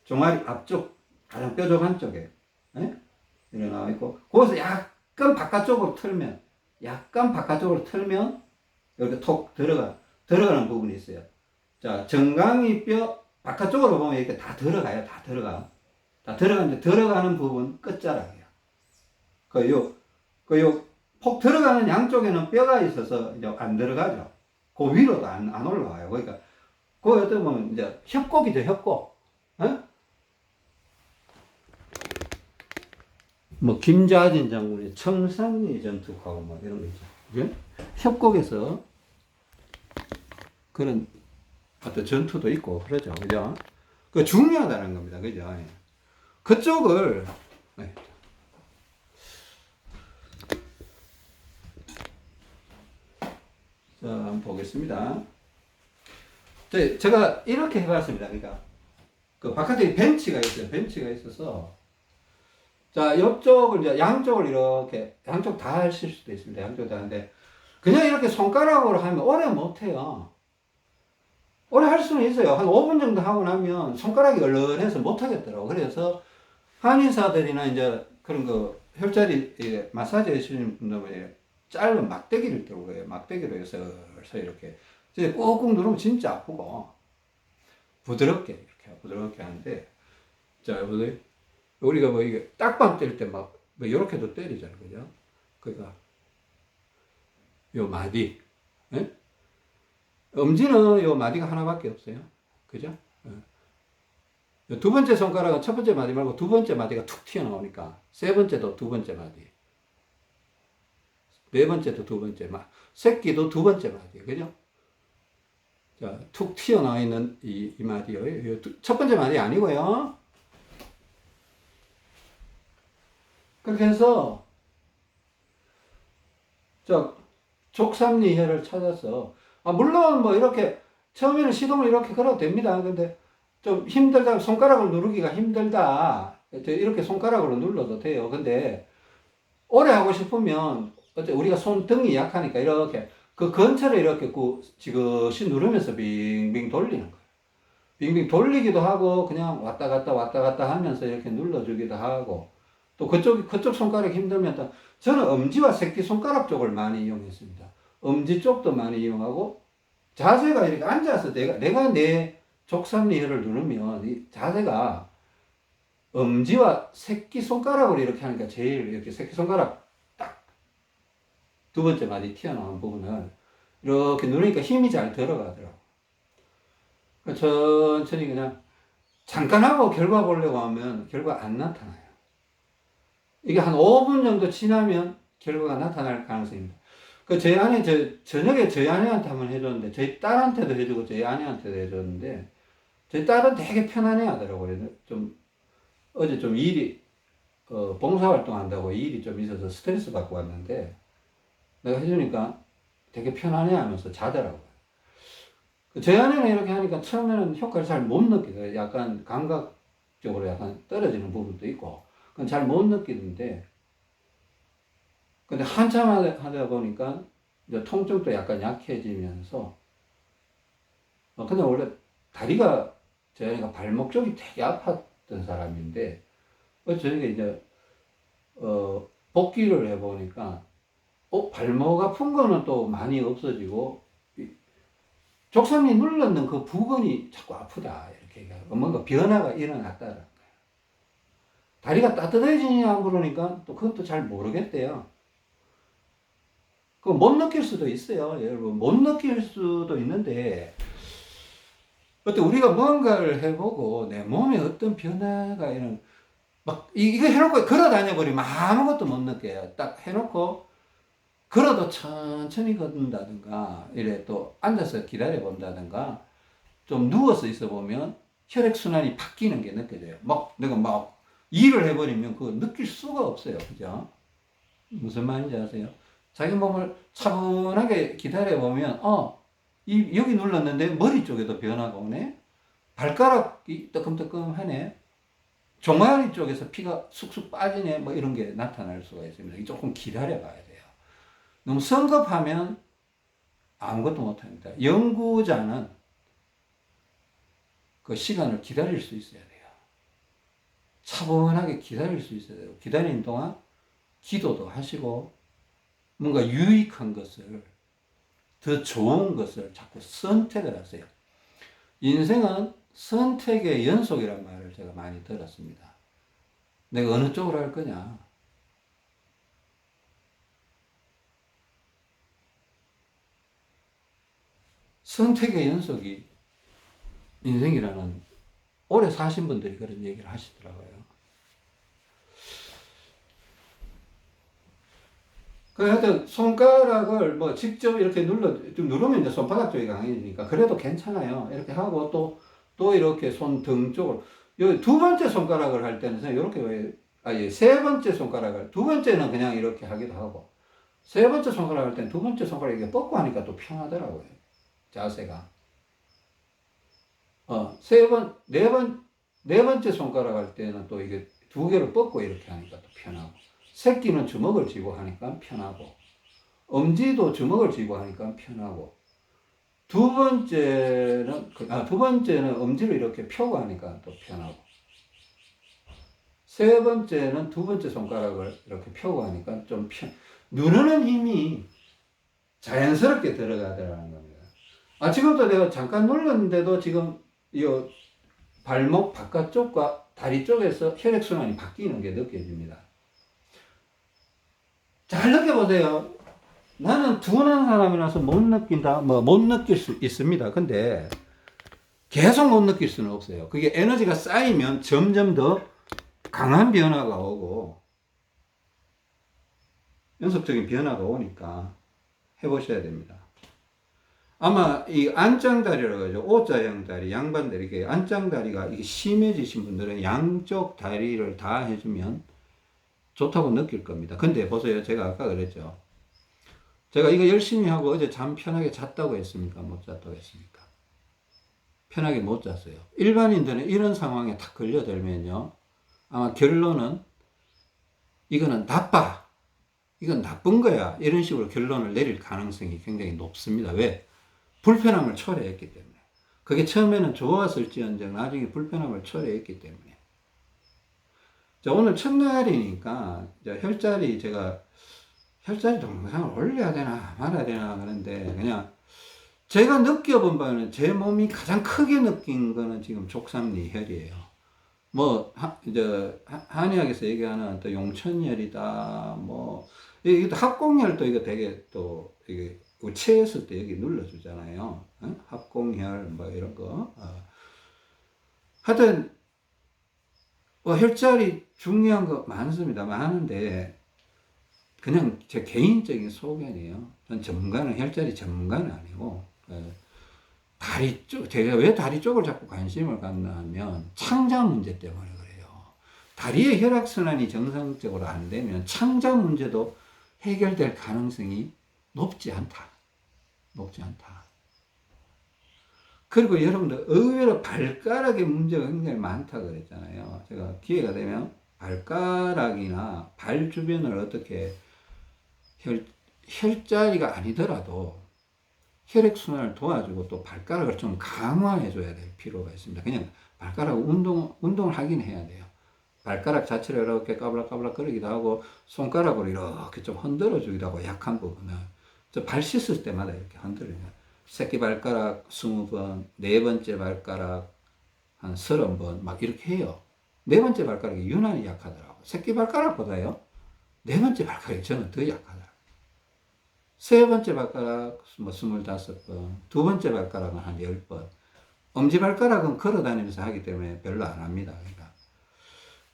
종아리 앞쪽, 가장 뾰족한 쪽에. 예? 이렇게 나와 있고, 거기서 약간 바깥쪽으로 틀면, 이렇게 톡 들어가는 부분이 있어요. 자, 정강이뼈 바깥쪽으로 보면 이렇게 다 들어가요. 다 들어가는데 들어가는 부분 끝자락이에요. 폭 들어가는 양쪽에는 뼈가 있어서 이제 안 들어가죠. 그 위로도 안 올라와요. 그러니까, 그 어떻게 보면 이제 협곡이죠, 협곡. 어? 김자진 장군의 청산리 전투하고 이런 거 있죠. 그죠? 협곡에서 그런 어떤 전투도 있고, 그러죠. 그죠? 그 중요하다는 겁니다. 그죠? 그쪽을, 네. 자, 한번 보겠습니다. 제가 이렇게 해봤습니다. 그러니까, 그 바깥에 벤치가 있어요. 벤치가 있어서, 자, 옆쪽을 이제 양쪽 다 하실 수도 있습니다. 양쪽 다 하는데, 그냥 이렇게 손가락으로 하면 오래 못해요. 오래 할 수는 있어요. 한 5분 정도 하고 나면 손가락이 얼얼해서 못하겠더라고. 그래서 한의사들이나 이제 그런 혈자리 마사지 해주시는 분들은 짧은 막대기를 들고 해요. 막대기로 해서 이렇게 꾹꾹 누르면 진짜 아프고, 부드럽게 하는데, 자, 보세요. 우리가 이게 딱밤 때릴 때 요렇게도 때리잖아요. 그죠? 그러니까, 요 마디. 예? 엄지는 요 마디가 하나밖에 없어요. 그죠? 예. 두 번째 손가락은 첫 번째 마디 말고 두 번째 마디가 툭 튀어나오니까, 세 번째도 두 번째 마디. 네 번째도 두 번째 마디. 새끼도 두 번째 마디. 그죠? 자, 툭 튀어나와 있는 이 마디요. 첫 번째 마디 아니고요. 그렇게 해서, 족삼리혈을 찾아서, 물론 이렇게, 처음에는 시동을 이렇게 걸어도 됩니다. 근데 좀 힘들다, 손가락을 누르기가 힘들다. 이렇게 손가락으로 눌러도 돼요. 근데, 오래 하고 싶으면, 우리가 손등이 약하니까 이렇게, 그 근처를 이렇게 지그시 누르면서 빙빙 돌리는 거예요. 빙빙 돌리기도 하고, 그냥 왔다 갔다 하면서 이렇게 눌러주기도 하고, 또 그쪽 손가락이 힘들면, 저는 엄지와 새끼손가락 쪽을 많이 이용했습니다. 엄지 쪽도 많이 이용하고, 자세가 이렇게 앉아서 내가 내 족삼리혈을 누르면, 이 자세가 엄지와 새끼손가락으로 이렇게 하니까 제일 이렇게 새끼손가락 딱 두 번째 마디 튀어나온 부분을 이렇게 누르니까 힘이 잘 들어가더라고. 천천히 그냥 잠깐 하고 결과 보려고 하면 결과 안 나타나요. 이게 한 5분 정도 지나면 결과가 나타날 가능성입니다. 저희 아내, 저녁에 저희 아내한테 한번 해줬는데, 저희 딸한테도 해주고, 저희 아내한테도 해줬는데, 저희 딸은 되게 편안해 하더라고요. 어제 좀 일이, 봉사활동 한다고 일이 좀 있어서 스트레스 받고 왔는데, 내가 해주니까 되게 편안해 하면서 자더라고요. 저희 아내는 이렇게 하니까 처음에는 효과를 잘 못 느끼고요. 약간 감각적으로 약간 떨어지는 부분도 있고, 그건 잘 못 느끼는데, 근데 한참 하다 보니까 이제 통증도 약간 약해지면서, 근데 원래 다리가, 저희가 발목 쪽이 되게 아팠던 사람인데, 저희가 이제, 복귀를 해보니까, 발목 아픈 거는 또 많이 없어지고, 족삼이 눌렀는 그 부근이 자꾸 아프다. 이렇게 뭔가 변화가 일어났다는 거예요. 다리가 따뜻해지냐 그러니까 또 그건 또 잘 모르겠대요. 그 못 느낄 수도 있어요. 여러분, 못 느낄 수도 있는데, 어떤 우리가 뭔가를 해보고 내 몸에 어떤 변화가 이런, 이거 해놓고 걸어 다녀버리면 아무것도 못 느껴요. 딱 해놓고 걸어도 천천히 걷는다든가, 이래 또 앉아서 기다려 본다든가, 좀 누워서 있어 보면 혈액순환이 바뀌는 게 느껴져요. 내가 일을 해버리면 그거 느낄 수가 없어요. 그죠? 무슨 말인지 아세요? 자기 몸을 차분하게 기다려 보면, 여기 눌렀는데 머리 쪽에도 변화가 오네? 발가락이 뜨끔뜨끔하네? 종아리 쪽에서 피가 쑥쑥 빠지네? 이런 게 나타날 수가 있습니다. 조금 기다려 봐야 돼요. 너무 성급하면 아무것도 못합니다. 연구자는 그 시간을 기다릴 수 있어야 돼요. 차분하게 기다릴 수 있어야 돼요. 기다리는 동안 기도도 하시고, 뭔가 유익한 것을, 더 좋은 것을 자꾸 선택을 하세요. 인생은 선택의 연속이란 말을 제가 많이 들었습니다. 내가 어느 쪽으로 할 거냐. 선택의 연속이 인생이라는, 오래 사신 분들이 그런 얘기를 하시더라고요. 하여튼 손가락을 직접 이렇게 좀 누르면 이제 손바닥 쪽이 강해지니까 그래도 괜찮아요. 이렇게 하고 또 이렇게 손등 쪽으로. 여기 두 번째 손가락을 할 때는 이렇게, 세 번째 손가락을, 두 번째는 그냥 이렇게 하기도 하고, 세 번째 손가락 할 때는 두 번째 손가락 이렇게 뻗고 하니까 또 편하더라고요. 자세가. 네 번째 손가락 할 때는 또 이게 두 개를 뻗고 이렇게 하니까 또 편하고, 새끼는 주먹을 쥐고 하니까 편하고, 엄지도 주먹을 쥐고 하니까 편하고, 두 번째는 엄지를 이렇게 펴고 하니까 또 편하고, 세 번째는 두 번째 손가락을 이렇게 펴고 하니까 좀 누르는 힘이 자연스럽게 들어가더라는 겁니다. 지금도 내가 잠깐 눌렀는데도 지금 이 발목 바깥쪽과 다리 쪽에서 혈액순환이 바뀌는 게 느껴집니다. 잘 느껴보세요. 나는 둔한 사람이라서 못 느낀다, 못 느낄 수 있습니다. 근데 계속 못 느낄 수는 없어요. 그게 에너지가 쌓이면 점점 더 강한 변화가 오고, 연속적인 변화가 오니까 해보셔야 됩니다. 아마 이 안짱다리라고 하죠. O자형 다리, 양반다리. 이게 안짱다리가 이게 심해지신 분들은 양쪽 다리를 다 해주면 좋다고 느낄 겁니다. 근데 보세요. 제가 아까 그랬죠. 제가 이거 열심히 하고 어제 잠 편하게 잤다고 했습니까? 못 잤다고 했습니까? 편하게 못 잤어요. 일반인들은 이런 상황에 탁 걸려들면요. 아마 결론은 이거는 나빠. 이건 나쁜 거야. 이런 식으로 결론을 내릴 가능성이 굉장히 높습니다. 왜? 불편함을 초래했기 때문에. 그게 처음에는 좋았을지언정 나중에 불편함을 초래했기 때문에. 자, 오늘 첫날이니까 제가 혈자리 동영상을 올려야 되나 말아야 되나 그런데, 그냥 제가 느껴본 바는 제 몸이 가장 크게 느낀 거는 지금 족삼리 혈이에요. 한의학에서 얘기하는 또 용천혈이다, 이게 합공혈도 이거 되게 또 이게 체했을 때 여기 눌러주잖아요. 어? 합공혈 뭐 이런 거. 하여튼 혈자리 중요한 거 많습니다. 많은데 그냥 제 개인적인 소견이에요. 전 전문가는 혈자리 전문가는 아니고 다리 쪽 제가 왜 다리 쪽을 자꾸 관심을 갖나 하면 창자 문제 때문에 그래요. 다리의 혈액 순환이 정상적으로 안 되면 창자 문제도 해결될 가능성이 높지 않다. 높지 않다. 그리고 여러분들 의외로 발가락에 문제가 굉장히 많다 그랬잖아요. 제가 기회가 되면 발가락이나 발 주변을 어떻게 혈자리가 아니더라도 혈액순환을 도와주고 또 발가락을 좀 강화해줘야 될 필요가 있습니다. 그냥 발가락 운동을 하긴 해야 돼요. 발가락 자체를 이렇게 까불락까불락 거리기도 하고 손가락으로 이렇게 좀 흔들어 주기도 하고 약한 부분은 발 씻을 때마다 이렇게 흔들어요. 새끼 발가락 20번, 네 번째 발가락 한 30번 막 이렇게 해요. 네 번째 발가락이 유난히 약하더라고요. 새끼 발가락보다요. 네 번째 발가락이 저는 더 약하더라고요. 세 번째 발가락 뭐 25번, 두 번째 발가락은 한 10번. 엄지발가락은 걸어 다니면서 하기 때문에 별로 안 합니다. 그러니까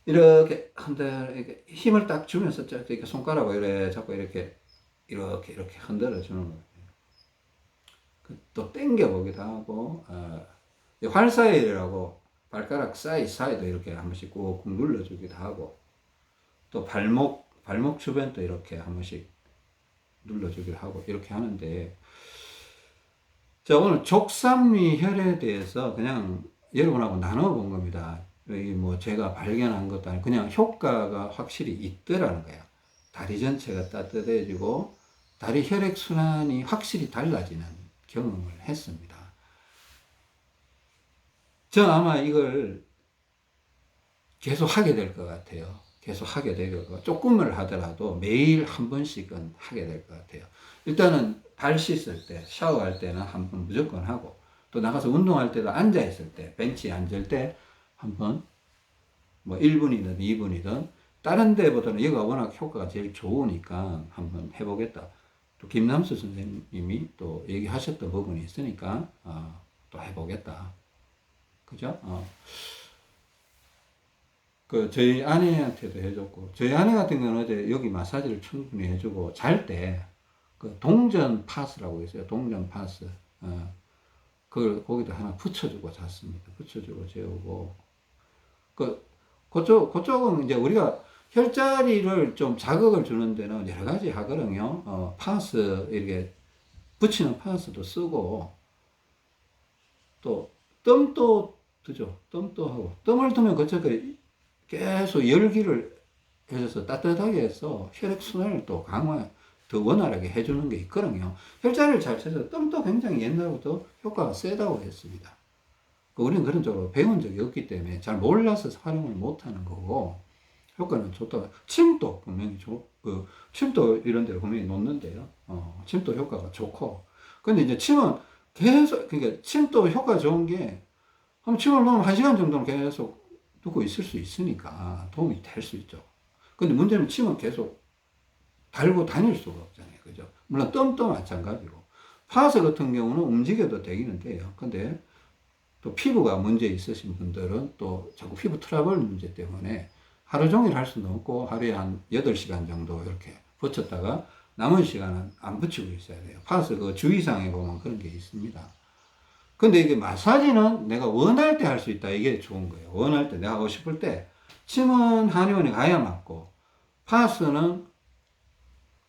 이렇게 흔들, 힘을 딱 주면서 이렇게 손가락으로 이렇게 자꾸 이렇게 흔들어 주는 거예요. 또 당겨 보기도 하고, 활사일이라고 발가락 사이도 이렇게 한 번씩 꾹꾹 눌러주기도 하고, 또 발목 주변도 이렇게 한 번씩 눌러주기도 하고, 이렇게 하는데, 자, 오늘 족삼리 혈에 대해서 그냥 여러분하고 나눠본 겁니다. 여기 뭐 제가 발견한 것도 아니고 그냥 효과가 확실히 있더라는 거예요. 다리 전체가 따뜻해지고 다리 혈액순환이 확실히 달라지는 경험을 했습니다. 저 아마 이걸 계속 하게 될 것 같아요. 계속 하게 될 것 같아요. 조금을 하더라도 매일 한 번씩은 하게 될 것 같아요. 일단은 발 씻을 때, 샤워할 때는 한 번 무조건 하고, 또 나가서 운동할 때도 앉아있을 때, 벤치에 앉을 때 한 번, 뭐 1분이든 2분이든, 다른 데보다는 여기가 워낙 효과가 제일 좋으니까 한번 해보겠다. 또 김남수 선생님이 또 얘기하셨던 부분이 있으니까, 또 해보겠다. 그죠? 저희 아내한테도 해줬고, 저희 아내 같은 경우는 어제 여기 마사지를 충분히 해주고, 잘 때, 동전 파스라고 있어요. 동전 파스. 그걸 거기다 하나 붙여주고 잤습니다. 붙여주고 재우고. 그쪽은 이제 우리가 혈자리를 좀 자극을 주는 데는 여러 가지 하거든요. 파스, 이렇게 붙이는 파스도 쓰고, 또, 뜸도 드죠. 뜸도 하고. 뜸을 두면 그쪽에 계속 열기를 해줘서 따뜻하게 해서 혈액순환을 또 더 원활하게 해주는 게 있거든요. 혈자리를 잘 쳐서 뜸도 굉장히 옛날부터 효과가 세다고 했습니다. 우리는 그런 쪽으로 배운 적이 없기 때문에 잘 몰라서 활용을 못하는 거고, 효과는 좋다고. 침도 분명히 침도 이런 데를 분명히 놓는데요. 침도 효과가 좋고. 근데 이제 침은 계속, 그러니까 침도 효과 좋은 게, 한번 침을 놓으면 1시간 정도는 계속 두고 있을 수 있으니까 도움이 될 수 있죠. 근데 문제는 침은 계속 달고 다닐 수가 없잖아요. 그죠? 물론 뜸도 마찬가지고. 파스 같은 경우는 움직여도 되기는 돼요. 근데 또 피부가 문제 있으신 분들은 또 자꾸 피부 트러블 문제 때문에 하루 종일 할 수는 없고 하루에 한 8시간 정도 이렇게 붙였다가 남은 시간은 안 붙이고 있어야 돼요. 파스 그 주의사항에 보면 그런 게 있습니다. 근데 이게 마사지는 내가 원할 때 할 수 있다. 이게 좋은 거예요. 원할 때 내가 하고 싶을 때. 침은 한의원에 가야 맞고, 파스는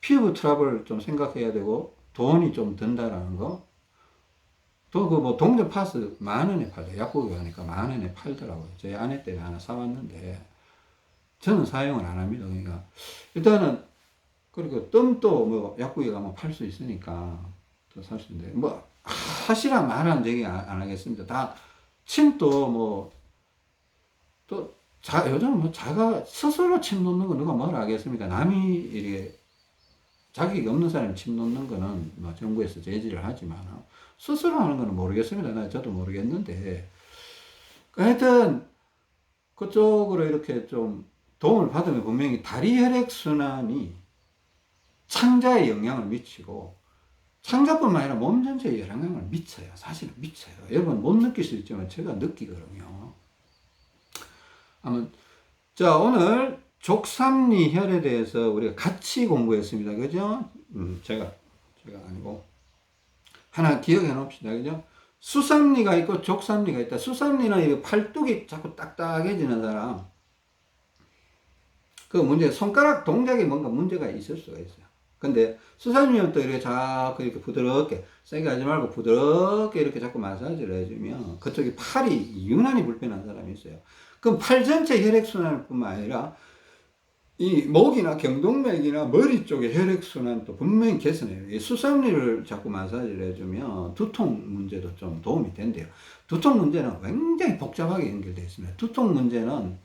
피부 트러블을 좀 생각해야 되고 돈이 좀 든다라는 거. 또 그 뭐 동전 파스 10,000원에 팔죠. 약국에 가니까 10,000원에 팔더라고요. 제 아내 때문에 하나 사왔는데 저는 사용을 안 합니다. 그러니까 일단은 그리고 뜸도 뭐 약국에 가면 팔 수 있으니까 또 살 수 있는데 뭐 하시라 말한 얘기 안 하겠습니다. 다 침도 뭐 또 요즘 뭐 자가 스스로 침 놓는 거 누가 뭐라 하겠습니까? 남이 이렇게 자격이 없는 사람이 침 놓는 거는 뭐 정부에서 제지를 하지만 스스로 하는 거는 모르겠습니다. 저도 모르겠는데 하여튼 그쪽으로 이렇게 좀 도움을 받으면 분명히 다리 혈액순환이 창자에 영향을 미치고 창자뿐만 아니라 몸 전체에 영향을 미쳐요. 사실은 미쳐요. 여러분 못 느낄 수 있지만 제가 느끼거든요. 아무튼 자, 오늘 족삼리혈에 대해서 우리가 같이 공부했습니다. 그죠? 제가 아니고 하나 기억해 놓읍시다. 그죠? 수삼리가 있고 족삼리가 있다. 수삼리는 이 팔뚝이 자꾸 딱딱해지는 사람. 그 문제, 손가락 동작에 뭔가 문제가 있을 수가 있어요. 근데 수삼리는 또 이렇게 자꾸 이렇게 부드럽게, 세게 하지 말고 부드럽게 이렇게 자꾸 마사지를 해주면 그쪽이 팔이 유난히 불편한 사람이 있어요. 그럼 팔 전체 혈액순환 뿐만 아니라 이 목이나 경동맥이나 머리 쪽의 혈액순환도 분명히 개선해요. 이 수삼리를 자꾸 마사지를 해주면 두통 문제도 좀 도움이 된대요. 두통 문제는 굉장히 복잡하게 연결되어 있습니다. 두통 문제는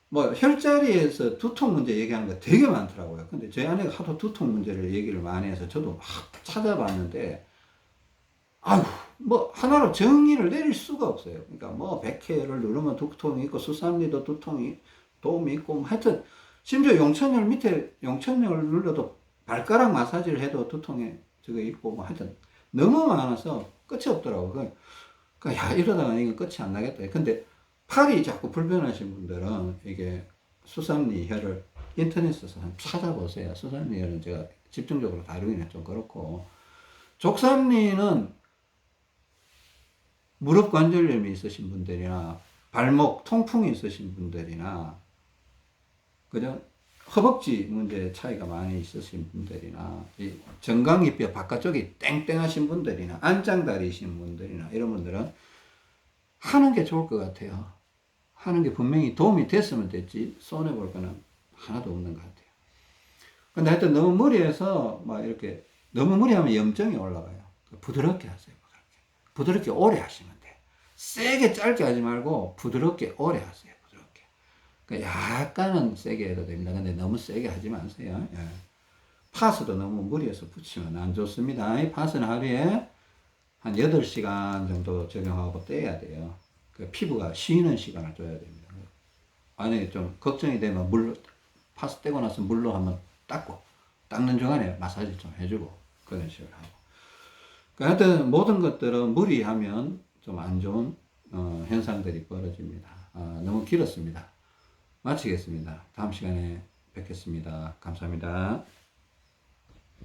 뭐 혈자리에서 두통 문제 얘기하는 거 되게 많더라고요. 근데 제 아내가 하도 두통 문제를 얘기를 많이 해서 저도 막 찾아봤는데 아유 뭐 하나로 정의를 내릴 수가 없어요. 그러니까 뭐 백회를 누르면 두통이 있고 수삼리도 두통이 도움이 있고 뭐 하여튼 심지어 용천열 밑에 용천열을 눌러도 발가락 마사지를 해도 두통에 저거 있고 뭐 하여튼 너무 많아서 끝이 없더라고. 야 이러다가 이건 끝이 안 나겠다. 근데 팔이 자꾸 불편하신 분들은 이게 수삼리 혈을 인터넷에서 한번 찾아보세요. 수삼리 혈은 제가 집중적으로 다루기는 좀 그렇고 족삼리는 무릎 관절염이 있으신 분들이나 발목 통풍이 있으신 분들이나 그죠? 허벅지 문제 차이가 많이 있으신 분들이나 이 정강이뼈 바깥쪽이 땡땡하신 분들이나 안짱다리신 분들이나 이런 분들은 하는 게 좋을 것 같아요. 하는 게 분명히 도움이 됐으면 됐지 손해볼 거는 하나도 없는 것 같아요. 근데 하여튼 너무 무리해서 막 이렇게 너무 무리하면 염증이 올라가요. 부드럽게 하세요. 부드럽게 오래 하시면 돼. 세게 짧게 하지 말고 부드럽게 오래 하세요. 부드럽게. 그러니까 약간은 세게 해도 됩니다. 근데 너무 세게 하지 마세요. 예. 파스도 너무 무리해서 붙이면 안 좋습니다. 이 파스는 하루에 한 8시간 정도 적용하고 떼야 돼요. 그 피부가 쉬는 시간을 줘야 됩니다. 만약에 좀 걱정이 되면 파스 떼고 나서 물로 한번 닦고, 닦는 중간에 마사지 좀 해주고, 그런 식으로 하고. 그러니까 하여튼 모든 것들은 무리하면 좀 안 좋은 현상들이 벌어집니다. 너무 길었습니다. 마치겠습니다. 다음 시간에 뵙겠습니다. 감사합니다.